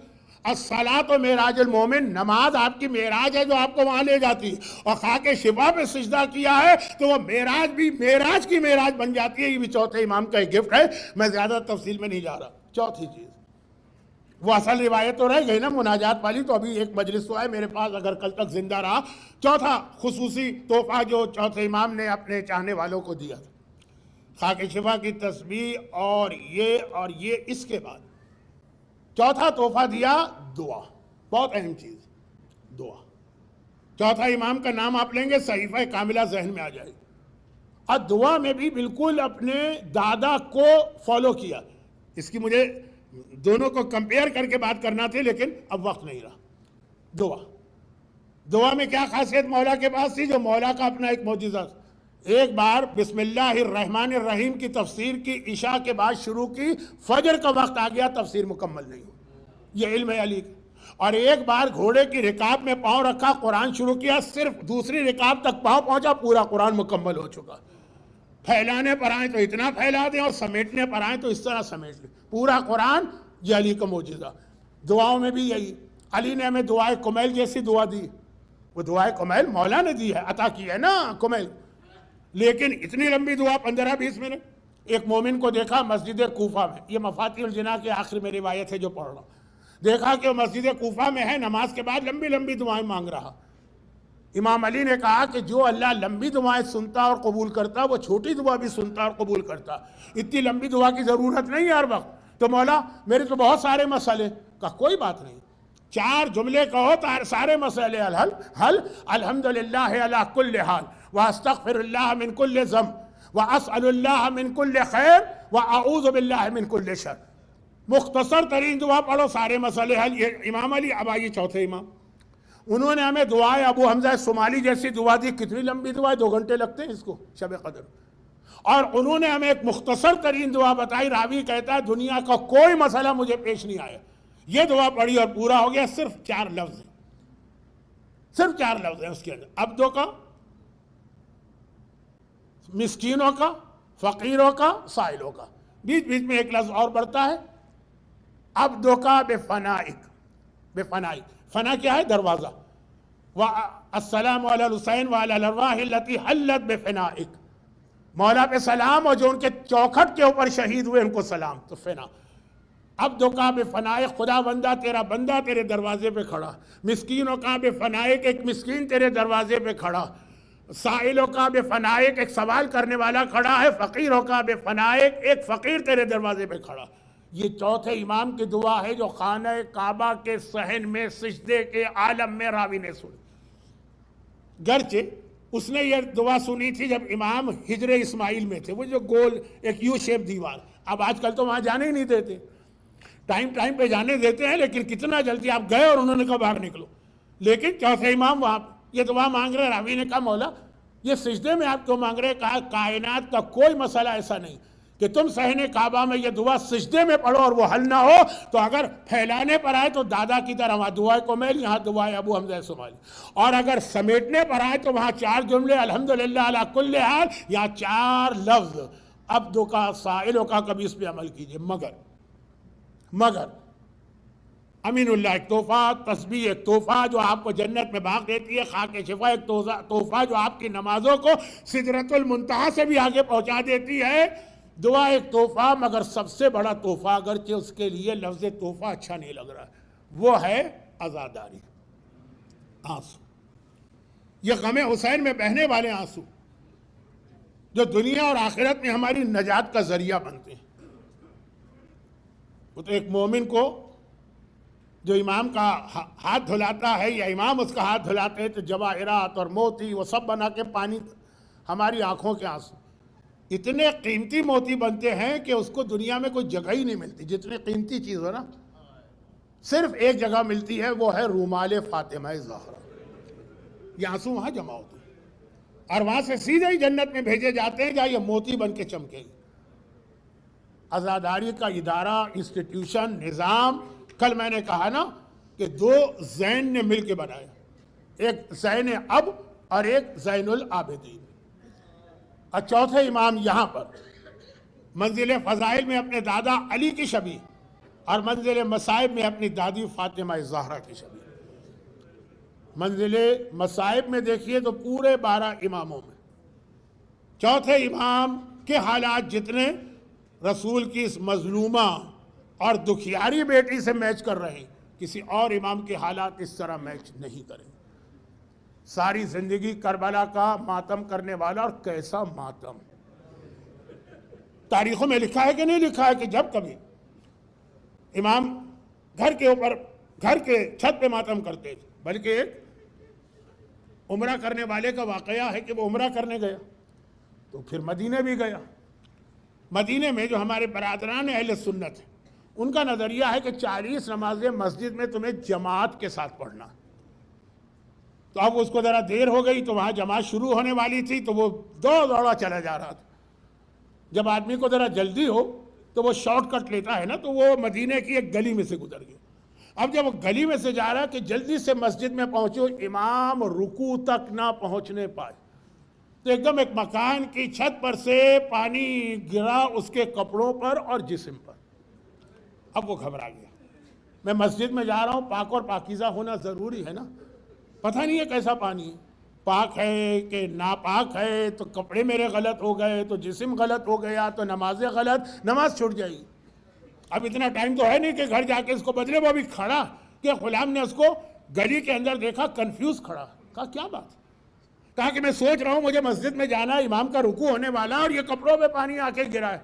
الصلاۃ و معراج المومن, نماز آپ کی معراج ہے جو آپ کو وہاں لے جاتی ہے, اور خاک شفا پہ سجدہ کیا ہے تو وہ معراج بھی معراج کی معراج بن جاتی ہے. یہ بھی چوتھے امام کا ایک گفٹ ہے. میں زیادہ تفصیل میں نہیں جا رہا. چوتھی چیز وہ اصل روایت تو رہ گئی نا مناجات والی, تو ابھی ایک مجلس تو ہے میرے پاس اگر کل تک زندہ رہا. چوتھا خصوصی تحفہ جو چوتھے امام نے اپنے چاہنے والوں کو دیا تھا, خاک شفا کی تسبیح اور یہ اس کے بعد چوتھا تحفہ دیا دعا. بہت اہم چیز دعا. چوتھا امام کا نام آپ لیں گے صحیفہ کاملہ ذہن میں آ جائے گی. اور دعا میں بھی بالکل اپنے دادا کو فالو کیا. اس کی مجھے دونوں کو کمپیئر کر کے بات کرنا تھی لیکن اب وقت نہیں رہا. دعا میں کیا خاصیت مولا کے پاس تھی جو مولا کا اپنا ایک معجزہ تھا. ایک بار بسم اللہ الرحمن الرحیم کی تفسیر کی عشاء کے بعد شروع کی, فجر کا وقت آ گیا تفسیر مکمل نہیں ہوئی. یہ علم ہے علی کا. اور ایک بار گھوڑے کی رکاب میں پاؤں رکھا, قرآن شروع کیا, صرف دوسری رکاب تک پاؤں پہنچا, پورا قرآن مکمل ہو چکا. پھیلانے پر آئیں تو اتنا پھیلا دیں اور سمیٹنے پر آئیں تو اس طرح سمیٹ لیں پورا قرآن. یہ علی کا معجزہ. دعاؤں میں بھی یہی, علی نے ہمیں دعائے کمیل جیسی دعا دی. وہ دعائے کمیل مولا نے دی ہے, عطا کی ہے نا کمیل. لیکن اتنی لمبی دعا 15-20 منٹ. ایک مومن کو دیکھا مسجد کوفہ میں، یہ مفاتیح الجناح کے آخر میں روایت ہے جو پڑھ رہا ہوں، دیکھا کہ وہ مسجد کوفہ میں ہے، نماز کے بعد لمبی لمبی دعائیں مانگ رہا. امام علی نے کہا کہ جو اللہ لمبی دعائیں سنتا اور قبول کرتا وہ چھوٹی دعا بھی سنتا اور قبول کرتا. اتنی لمبی دعا کی ضرورت نہیں ہے ہر وقت. تو مولا میرے تو بہت سارے مسئلے. کہا کوئی بات نہیں، 4 جملے کہو تو سارے مسئلے حل. الحمدللہ علی کل حال، واستغفر اللہ من کل ذنب، واسأل اللہ من کل خیر، واعوذ باللہ من کل شر. مختصر ترین دعا پڑھو سارے مسئلے حل. یہ امام علی. اب آئیے چوتھے امام، انہوں نے ہمیں دعائے ابو حمزہ صومالی جیسی دعا دی. کتنی لمبی دعا ہے، 2 گھنٹے لگتے ہیں اس کو شب قدر. اور انہوں نے ہمیں ایک مختصر ترین دعا بتائی. راوی کہتا ہے دنیا کا کوئی مسئلہ مجھے پیش نہیں آیا، یہ دعا پڑھی اور پورا ہو گیا. صرف 4 لفظ ہیں، صرف 4 لفظ ہیں اس کے اندر. عبدوں کا، مسکینوں کا، فقیروں کا، سائلوں کا. بیچ بیچ میں ایک لفظ اور بڑھتا ہے، عبدوں کا بفنائک. بفنائک، فنا کیا ہے؟ دروازہ. السلام علی الحسین وعلی الارواح التي حلت بفنائک. مولا پہ سلام، اور جو ان کے چوکھٹ کے اوپر شہید ہوئے ان کو سلام. تو فنا. عبدوں کا بفنائک، خدا بندہ تیرا بندہ تیرے دروازے پہ کھڑا. مسکینوں کا بفنائک، ایک مسکین تیرے دروازے پہ کھڑا. سائلوں کا بفنائک، ایک سوال کرنے والا کھڑا ہے. فقیروں کا بفنائک، ایک فقیر تیرے دروازے پہ کھڑا. یہ چوتھے امام کی دعا ہے جو خانہ کعبہ کے صحن میں سجدے کے عالم میں راوی نے سنی. گرچہ اس نے یہ دعا سنی تھی جب امام ہجر اسماعیل میں تھے، وہ جو گول ایک یو شیپ دیوار. اب آج کل تو وہاں جانے ہی نہیں دیتے، ٹائم پہ جانے دیتے ہیں، لیکن کتنا جلدی آپ گئے اور انہوں نے کہا باہر نکلو. لیکن چوتھے امام وہاں یہ دعا مانگ رہے. راوی نے کہا مولا یہ سجدے میں آپ کیوں مانگ رہے؟ کہا کائنات کا کوئی مسئلہ ایسا نہیں کہ تم صحن کعبہ میں یہ دعا سجدے میں پڑھو اور وہ حل نہ ہو. تو اگر پھیلانے پر آئے تو دادا کی طرح وہاں دعائے کمیل، یہاں دعائے ابو حمزہ صومالی. اور اگر سمیٹنے پر آئے تو وہاں 4 جملے الحمدللہ علی کل حال، یا 4 لفظ عبدوں کا، سائلوں کا. کبھی اس پہ عمل کیجئے. مگر امین اللہ ایک تحفہ، تسبیح ایک تحفہ جو آپ کو جنت میں باغ دیتی ہے، خاک شفا ایک تحفہ جو آپ کی نمازوں کو سدرۃ المنتہا سے بھی آگے پہنچا دیتی ہے. دعا ایک تحفہ، مگر سب سے بڑا تحفہ، اگرچہ اس کے لیے لفظ تحفہ اچھا نہیں لگ رہا، وہ ہے عزاداری، آنسو. یہ غم حسین میں بہنے والے آنسو جو دنیا اور آخرت میں ہماری نجات کا ذریعہ بنتے ہیں. وہ تو ایک مومن کو جو امام کا ہاتھ دھلاتا ہے یا امام اس کا ہاتھ دھلاتے ہیں تو جواہرات اور موتی وہ سب بنا کے پانی، ہماری آنکھوں کے آنسو اتنے قیمتی موتی بنتے ہیں کہ اس کو دنیا میں کوئی جگہ ہی نہیں ملتی. جتنی قیمتی چیز ہو نا صرف ایک جگہ ملتی ہے، وہ ہے رومال فاطمہ زہرا. یہ آنسو وہاں جمع ہوتے ہیں اور وہاں سے سیدھے ہی جنت میں بھیجے جاتے ہیں جہاں یہ موتی بن کے چمکے گی. عزاداری کا ادارہ، انسٹیٹیوشن، نظام، کل میں نے کہا نا کہ 2 زین نے مل کے بنایا، ایک زین اب اور ایک زین العابدین. اور چوتھے امام یہاں پر منزل فضائل میں اپنے دادا علی کی شبیہ اور منزل مصائب میں اپنی دادی فاطمہ زہرا کی شبیہ. منزل مصائب میں دیکھیے تو پورے 12 اماموں میں چوتھے امام کے حالات جتنے رسول کی اس مظلومہ اور دکھیاری بیٹی سے میچ کر رہے ہیں، کسی اور امام کے حالات اس طرح میچ نہیں کریں. ساری زندگی کربلا کا ماتم کرنے والا، اور کیسا ماتم. تاریخوں میں لکھا ہے کہ نہیں لکھا ہے کہ جب کبھی امام گھر کے اوپر، گھر کے چھت پہ ماتم کرتے تھے. بلکہ ایک عمرہ کرنے والے کا واقعہ ہے کہ وہ عمرہ کرنے گیا تو پھر مدینے بھی گیا. مدینے میں جو ہمارے برادران اہل سنت ہیں ان کا نظریہ ہے کہ 40 نمازیں مسجد میں تمہیں جماعت کے ساتھ پڑھنا. تو اب اس کو ذرا دیر ہو گئی تو وہاں جماعت شروع ہونے والی تھی تو وہ دوڑا چلا جا رہا تھا. جب آدمی کو ذرا جلدی ہو تو وہ شارٹ کٹ لیتا ہے نا، تو وہ مدینے کی ایک گلی میں سے گزر گیا. اب جب وہ گلی میں سے جا رہا کہ جلدی سے مسجد میں پہنچو، امام رکوع تک نہ پہنچنے پائے تو ایک دم ایک مکان کی چھت پر سے پانی گرا اس کے کپڑوں پر اور جسم پر. اب وہ گھبرا گیا. میں مسجد میں جا رہا ہوں، پاک اور پاکیزہ ہونا ضروری ہے نا، پتہ نہیں ہے کیسا پانی ہے. پاک ہے کہ ناپاک ہے، تو کپڑے میرے غلط ہو گئے تو جسم غلط ہو گیا تو نمازیں غلط، نماز چھوٹ جائے گی۔ اب اتنا ٹائم تو ہے نہیں کہ گھر جا کے اس کو بدلے۔ وہ ابھی کھڑا کہ غلام نے اس کو گلی کے اندر دیکھا، کنفیوز کھڑا، کہا کیا بات؟ کہا کہ میں سوچ رہا ہوں مجھے مسجد میں جانا ہے، امام کا رکوع ہونے والا اور یہ کپڑوں پہ پانی آ کے گرا ہے۔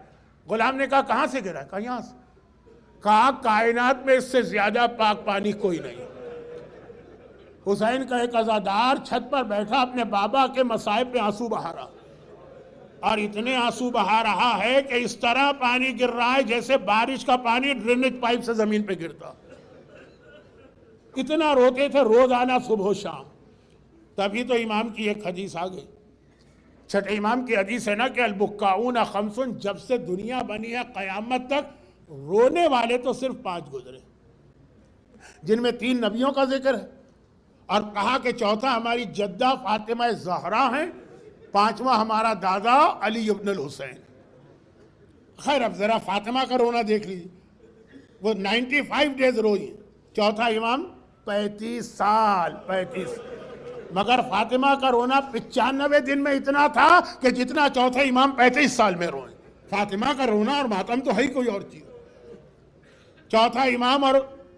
غلام نے کہا کہاں سے گرا ہے؟ کہا یہاں سے۔ کہا کائنات میں اس سے زیادہ پاک پانی کوئی نہیں۔ حسین کا ایک عزادار چھت پر بیٹھا اپنے بابا کے مصائب پہ آنسو بہا رہا، اور اتنے آنسو بہا رہا ہے کہ اس طرح پانی گر رہا ہے جیسے بارش کا پانی ڈرینیج پائپ سے زمین پہ گرتا۔ اتنا روتے تھے روزانہ صبح و شام۔ تبھی تو امام کی ایک حدیث آ گئی، چھٹے امام کی حدیث ہے نا کہ البکاؤن خمسن، جب سے دنیا بنی ہے قیامت تک رونے والے تو صرف 5 گزرے، جن میں 3 نبیوں کا ذکر ہے، اور کہا کہ چوتھا ہماری جدہ فاطمہ زہرا ہیں، 5واں ہمارا دادا علی ابن الحسین۔ خیر اب ذرا فاطمہ کا رونا دیکھ لیجیے، وہ 95 ڈیز روئی، چوتھا امام 35 سال، 35، مگر فاطمہ کا رونا 95 دن میں اتنا تھا کہ جتنا چوتھا امام 35 سال میں روئے۔ فاطمہ کا رونا اور ماتم تو ہے ہی کوئی اور چیز۔ چوتھا امام اور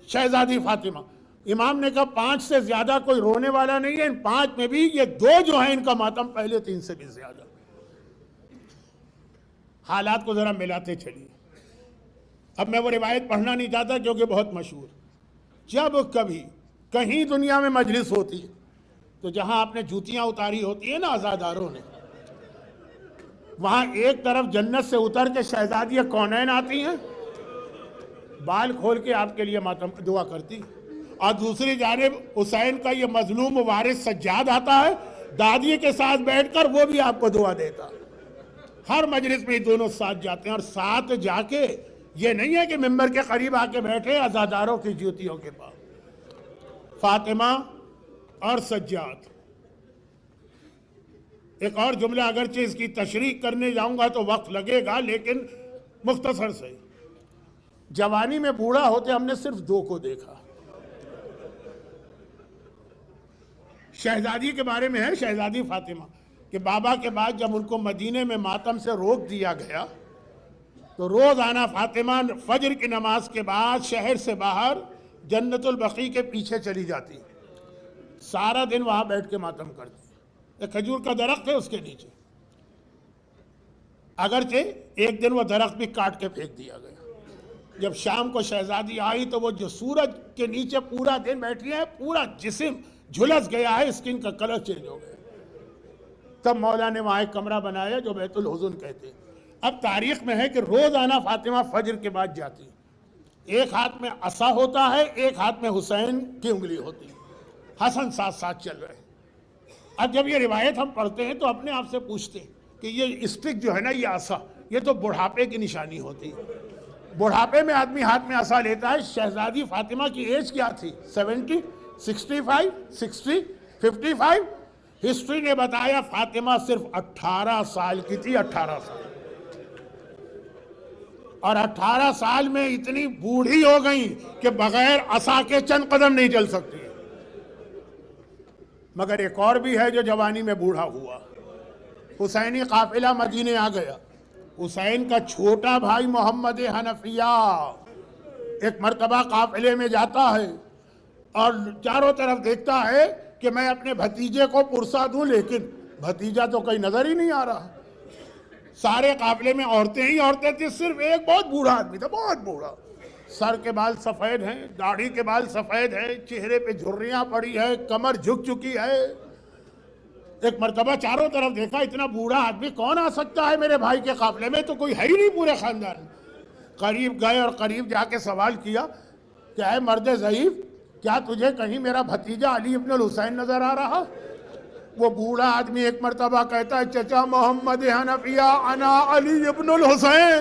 شہزادی فاطمہ، امام نے کہا 5 سے زیادہ کوئی رونے والا نہیں ہے، ان 5 میں بھی یہ 2 جو ہیں ان کا ماتم پہلے 3 سے بھی زیادہ۔ حالات کو ذرا ملاتے چلیے۔ اب میں وہ روایت پڑھنا نہیں چاہتا کیونکہ بہت مشہور۔ جب کبھی کہیں دنیا میں مجلس ہوتی ہے تو جہاں آپ نے جوتیاں اتاری ہوتی ہیں نا عزاداروں نے، وہاں ایک طرف جنت سے اتر کے شہزادی کونین آتی ہیں، بال کھول کے آپ کے لیے ماتم دعا کرتی، اور دوسری جانب حسین کا یہ مظلوم وارث سجاد آتا ہے دادی کے ساتھ بیٹھ کر، وہ بھی آپ کو دعا دیتا۔ ہر مجلس میں دونوں ساتھ جاتے ہیں، اور ساتھ جا کے یہ نہیں ہے کہ ممبر کے قریب آ کے بیٹھے عزاداروں کی جوتیوں کے پاس۔ فاطمہ اور سجاد، ایک اور جملہ اگرچہ اس کی تشریح کرنے جاؤں گا تو وقت لگے گا، لیکن مختصر سے، جوانی میں بوڑھا ہوتے ہم نے صرف 2 کو دیکھا۔ شہزادی کے بارے میں ہے، شہزادی فاطمہ کہ بابا کے بعد جب ان کو مدینے میں ماتم سے روک دیا گیا تو روزانہ فاطمہ فجر کی نماز کے بعد شہر سے باہر جنت البقیع کے پیچھے چلی جاتی، سارا دن وہاں بیٹھ کے ماتم کرتی۔ ایک کھجور کا درخت ہے اس کے نیچے، اگرچہ ایک دن وہ درخت بھی کاٹ کے پھینک دیا گیا۔ جب شام کو شہزادی آئی تو وہ جو سورج کے نیچے پورا دن بیٹھی ہے، پورا جسم جھلس گیا ہے، اسکن کا کلر چینج ہو گیا۔ تب مولا نے وہاں ایک کمرہ بنایا جو بیت الحزن کہتے ہیں۔ اب تاریخ میں ہے کہ روزانہ فاطمہ فجر کے بعد جاتی، ایک ہاتھ میں عصا ہوتا ہے، ایک ہاتھ میں حسین کی انگلی ہوتی، حسن ساتھ ساتھ چل رہے ہیں۔ اب جب یہ روایت ہم پڑھتے ہیں تو اپنے آپ سے پوچھتے ہیں کہ یہ اسٹک جو ہے نا، یہ عصا، یہ تو بڑھاپے کی نشانی ہوتی ہے۔ بڑھاپے میں آدمی ہاتھ میں عصا لیتا ہے۔ شہزادی فاطمہ کی ایج کیا تھی؟ 70، 65، 60، 55۔ ہسٹری نے بتایا فاطمہ صرف 18 سال کی تھی، 18 سال، اور 18 سال میں اتنی بوڑھی ہو گئی کہ بغیر عصا کے چند قدم نہیں چل سکتی۔ مگر ایک اور بھی ہے جو جوانی میں بوڑھا ہوا۔ حسینی قافلہ مدینے آ گیا، حسین کا چھوٹا بھائی محمد حنفیہ ایک مرتبہ قافلے میں جاتا ہے اور چاروں طرف دیکھتا ہے کہ میں اپنے بھتیجے کو پرسا دوں، لیکن بھتیجا تو کہیں نظر ہی نہیں آ رہا۔ سارے قافلے میں عورتیں ہی عورتیں تھیں، صرف ایک بہت بوڑھا آدمی تھا، بہت بوڑھا، سر کے بال سفید ہیں، داڑھی کے بال سفید ہیں، چہرے پہ جھریاں پڑی ہے، کمر جھک چکی ہے۔ ایک مرتبہ چاروں طرف دیکھا، اتنا بوڑھا آدمی کون آ سکتا ہے میرے بھائی کے قافلے میں؟ تو کوئی ہے ہی نہیں پورے خاندان۔ قریب گئے اور قریب جا کے سوال کیا کہ اے مرد ضعیف، کیا تجھے کہیں میرا بھتیجا علی ابن الحسین نظر آ رہا؟ وہ بوڑھا آدمی ایک مرتبہ کہتا ہے چچا محمد حنفیہ انا علی ابن الحسین،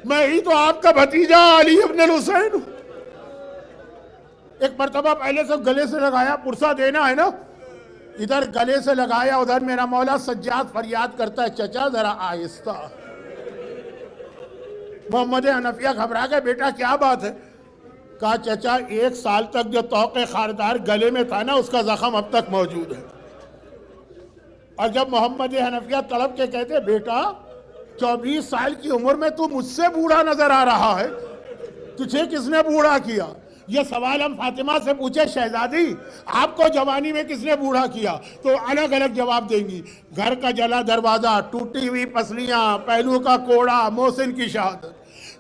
میں ہی تو آپ کا بھتیجا علی ابن الحسین ہوں۔ ایک مرتبہ پہلے سے گلے سے لگایا، پرسا دینا ہے نا، ادھر گلے سے لگایا، ادھر میرا مولا سجاد فریاد کرتا ہے چچا ذرا آہستہ۔ محمد حنفیہ گھبرا گئے، بیٹا کیا بات ہے؟ کہا چچا 1 سال تک جو طوق خاردار گلے میں تھا نا، اس کا زخم اب تک موجود ہے۔ اور جب محمد حنفیہ تڑپ کے کہتے بیٹا 24 سال کی عمر میں تو مجھ سے بوڑھا نظر آ رہا ہے، تجھے کس نے بوڑھا کیا؟ یہ سوال ہم فاطمہ سے پوچھے شہزادی آپ کو جوانی میں کس نے بوڑھا کیا، تو الگ الگ جواب دیں گی، گھر کا جلا دروازہ، ٹوٹی ہوئی پسلیاں، پہلو کا کوڑا، محسن کی شہادت۔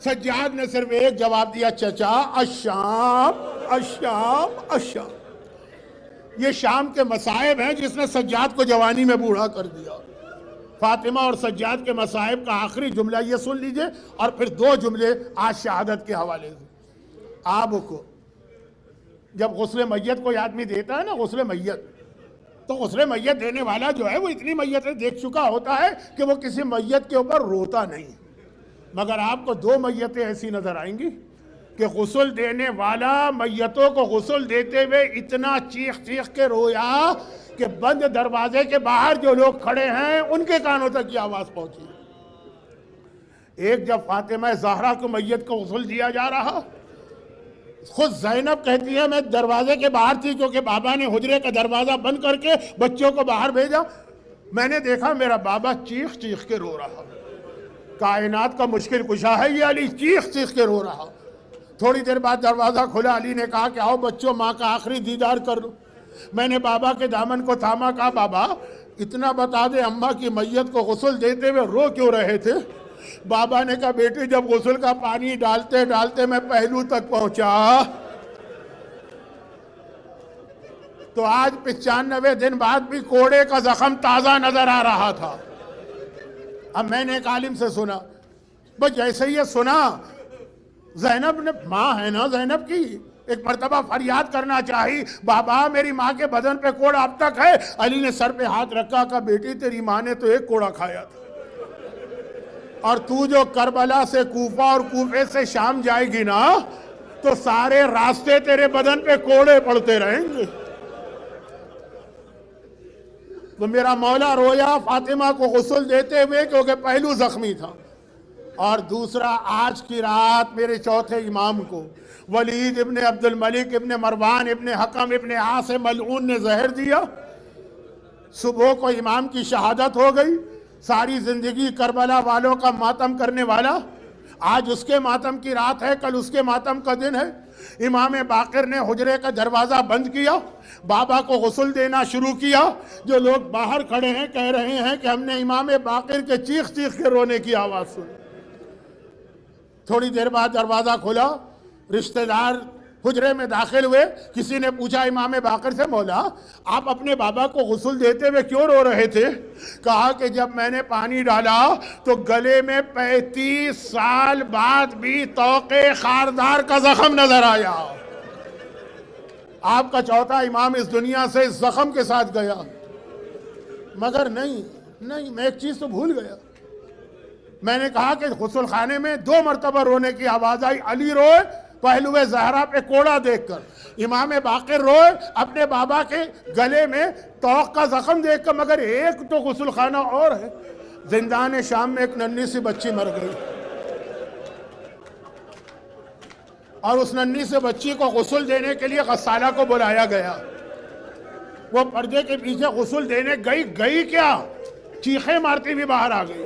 سجاد نے صرف ایک جواب دیا، چچا الشام الشام الشام۔ یہ شام کے مصائب ہیں جس نے سجاد کو جوانی میں بوڑھا کر دیا۔ فاطمہ اور سجاد کے مصائب کا آخری جملہ یہ سن لیجئے، اور پھر 2 جملے آج شہادت کے حوالے سے۔ آپ کو جب غسل میت کوئی آدمی دیتا ہے نا، غسل میت، تو غسل میت دینے والا جو ہے وہ اتنی میتیں دیکھ چکا ہوتا ہے کہ وہ کسی میت کے اوپر روتا نہیں، مگر آپ کو 2 میتیں ایسی نظر آئیں گی کہ غسل دینے والا میتوں کو غسل دیتے ہوئے اتنا چیخ چیخ کے رویا کہ بند دروازے کے باہر جو لوگ کھڑے ہیں ان کے کانوں تک یہ آواز پہنچی۔ ایک جب فاطمہ زہرا کو میت کو غسل دیا جا رہا، خود زینب کہتی ہے میں دروازے کے باہر تھی کیونکہ بابا نے حجرے کا دروازہ بند کر کے بچوں کو باہر بھیجا، میں نے دیکھا میرا بابا چیخ چیخ کے رو رہا، کائنات کا مشکل کشا ہے یہ علی، چیخ چیخ کے رو رہا۔ تھوڑی دیر بعد دروازہ کھلا، علی نے کہا کہ آؤ بچوں ماں کا آخری دیدار کر لو۔ میں نے بابا کے دامن کو تھاما، کہا بابا اتنا بتا دے اماں کی میت کو غسل دیتے ہوئے رو کیوں رہے تھے؟ بابا نے کہا بیٹی جب غسل کا پانی ڈالتے ڈالتے میں پہلو تک پہنچا تو آج 95 دن بعد بھی کوڑے کا زخم تازہ نظر آ رہا تھا۔ اب میں نے ایک عالم سے سنا، بس جیسے یہ سنا، زینب نے، ماں ہے نا زینب کی، ایک مرتبہ فریاد کرنا چاہی، بابا میری ماں کے بدن پہ کوڑا اب تک ہے۔ علی نے سر پہ ہاتھ رکھا، کہا بیٹی تیری ماں نے تو ایک کوڑا کھایا تھا، اور تو جو کربلا سے کوفہ اور کوفے سے شام جائے گی نا تو سارے راستے تیرے بدن پہ کوڑے پڑتے رہیں گے۔ تو میرا مولا رویا فاطمہ کو غسل دیتے ہوئے کیونکہ پہلو زخمی تھا۔ اور دوسرا، آج کی رات میرے چوتھے امام کو ولید ابن عبد الملک ابن مروان ابن حکم ابن عاصم ملعون نے زہر دیا۔ صبح کو امام کی شہادت ہو گئی، ساری زندگی کربلا والوں کا ماتم کرنے والا، آج اس کے ماتم کی رات ہے، کل اس کے ماتم کا دن ہے۔ امام باقر نے حجرے کا دروازہ بند کیا، بابا کو غسل دینا شروع کیا۔ جو لوگ باہر کھڑے ہیں کہہ رہے ہیں کہ ہم نے امام باقر کے چیخ چیخ کے رونے کی آواز سنی۔ تھوڑی دیر بعد دروازہ کھلا، رشتہ دار حجرے میں داخل ہوئے۔ کسی نے پوچھا امام باقر سے، مولا آپ اپنے بابا کو غسل دیتے ہوئے کیوں رو رہے تھے؟ کہا کہ جب میں نے پانی ڈالا تو گلے میں 35 سال بعد بھی توق خاردار کا زخم نظر آیا۔ آپ کا چوتھا امام اس دنیا سے اس زخم کے ساتھ گیا، مگر نہیں، میں ایک چیز تو بھول گیا۔ میں نے کہا کہ غسل خانے میں 2 مرتبہ رونے کی آواز آئی، علی روئے پہلوے زہرا پہ کوڑا دیکھ کر، امام باقر روئے اپنے بابا کے گلے میں توق کا زخم دیکھ کر، مگر ایک تو غسل خانہ اور ہے۔ زندان شام میں ایک ننھی سی بچی مر گئی، اور اس ننھی سی بچی کو غسل دینے کے لیے غسالہ کو بلایا گیا۔ وہ پردے کے پیچھے غسل دینے گئی کیا، چیخیں مارتی بھی باہر آ گئی۔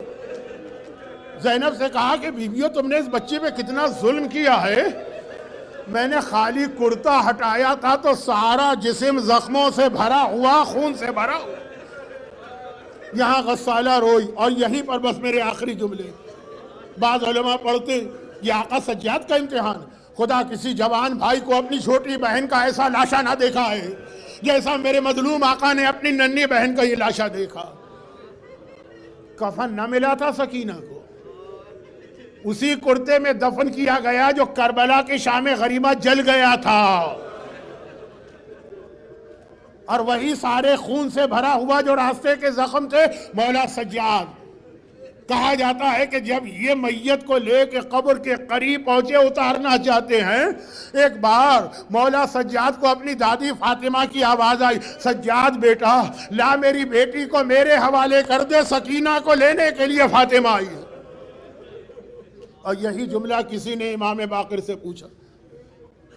زینب سے کہا کہ بیویو تم نے اس بچی پہ کتنا ظلم کیا ہے، میں نے خالی کرتا ہٹایا تھا تو سارا جسم زخموں سے بھرا ہوا، خون سے بھرا ہوا۔ یہاں غسالہ روئی، اور یہیں پر بس میرے آخری جملے۔ بعض علماء پڑھتے یہ آقا سجاد کا امتحان، خدا کسی جوان بھائی کو اپنی چھوٹی بہن کا ایسا لاشا نہ دیکھا ہے جیسا میرے مظلوم آقا نے اپنی ننھی بہن کا یہ لاشا دیکھا۔ کفن نہ ملا تھا سکینہ کو، اسی کرتے میں دفن کیا گیا جو کربلا کی شام غریبہ جل گیا تھا، اور وہی سارے خون سے بھرا ہوا جو راستے کے زخم تھے مولا سجاد۔ کہا جاتا ہے کہ جب یہ میت کو لے کے قبر کے قریب پہنچے، اتارنا چاہتے ہیں، ایک بار مولا سجاد کو اپنی دادی فاطمہ کی آواز آئی، سجاد بیٹا لا میری بیٹی کو میرے حوالے کر دے، سکینہ کو لینے کے لیے فاطمہ آئی ہے۔ اور یہی جملہ کسی نے امام باقر سے پوچھا،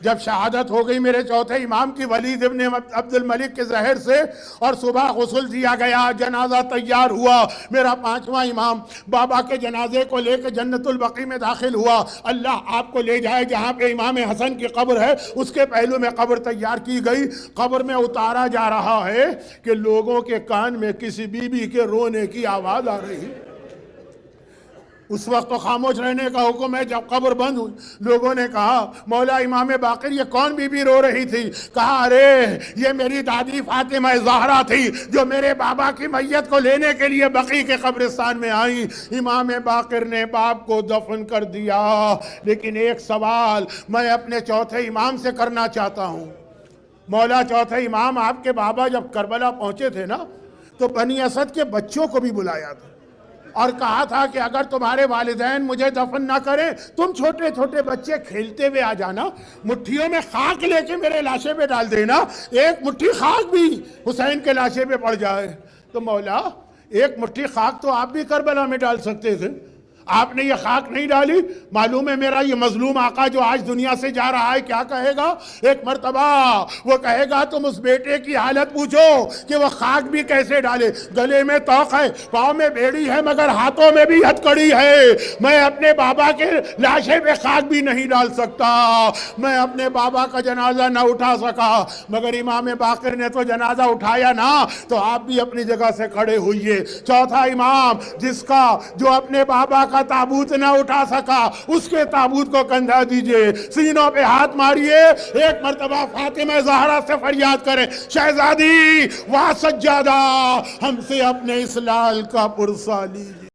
جب شہادت ہو گئی میرے چوتھے امام کی ولید ابن عبد الملک کے زہر سے، اور صبح غسل دیا گیا، جنازہ تیار ہوا، میرا پانچواں امام بابا کے جنازے کو لے کے جنت البقیع میں داخل ہوا۔ اللہ آپ کو لے جائے جہاں پہ امام حسن کی قبر ہے، اس کے پہلو میں قبر تیار کی گئی۔ قبر میں اتارا جا رہا ہے کہ لوگوں کے کان میں کسی بی بی کے رونے کی آواز آ رہی۔ اس وقت تو خاموش رہنے کا حکم ہے۔ جب قبر بند ہوئی، لوگوں نے کہا مولا امام باقر یہ کون بی بی رو رہی تھی؟ کہا ارے یہ میری دادی فاطمہ زہرا تھی جو میرے بابا کی میت کو لینے کے لیے بقیع کے قبرستان میں آئی۔ امام باقر نے باپ کو دفن کر دیا، لیکن ایک سوال میں اپنے چوتھے امام سے کرنا چاہتا ہوں۔ مولا چوتھے امام آپ کے بابا جب کربلا پہنچے تھے نا، تو بنی اسد کے بچوں کو بھی بلایا تھا اور کہا تھا کہ اگر تمہارے والدین مجھے دفن نہ کریں، تم چھوٹے چھوٹے بچے کھیلتے ہوئے آ جانا، مٹھیوں میں خاک لے کے میرے لاشے پہ ڈال دینا، ایک مٹھی خاک بھی حسین کے لاشے پہ پڑ جائے۔ تو مولا ایک مٹھی خاک تو آپ بھی کربلا میں ڈال سکتے تھے، آپ نے یہ خاک نہیں ڈالی۔ معلوم ہے میرا یہ مظلوم آقا جو آج دنیا سے جا رہا ہے کیا کہے گا؟ ایک مرتبہ وہ کہے گا تم اس بیٹے کی حالت پوچھو کہ وہ خاک بھی کیسے ڈالے، گلے میں توق ہے، پاؤں میں بیڑی ہے، مگر ہاتھوں میں بھی ہتھکڑی ہے۔ میں اپنے بابا کے لاشے پہ خاک بھی نہیں ڈال سکتا، میں اپنے بابا کا جنازہ نہ اٹھا سکا، مگر امام باقر نے تو جنازہ اٹھایا نا، تو آپ بھی اپنی جگہ سے کھڑے ہوئیے۔ چوتھا امام جس کا جو اپنے بابا کا تابوت نہ اٹھا سکا، اس کے تابوت کو کندھا دیجئے، سینوں پہ ہاتھ ماریے، ایک مرتبہ فاطمہ زہرا سے فریاد کریں شہزادی وا سجادہ ہم سے اپنے اس لال کا پرسہ لیجئے۔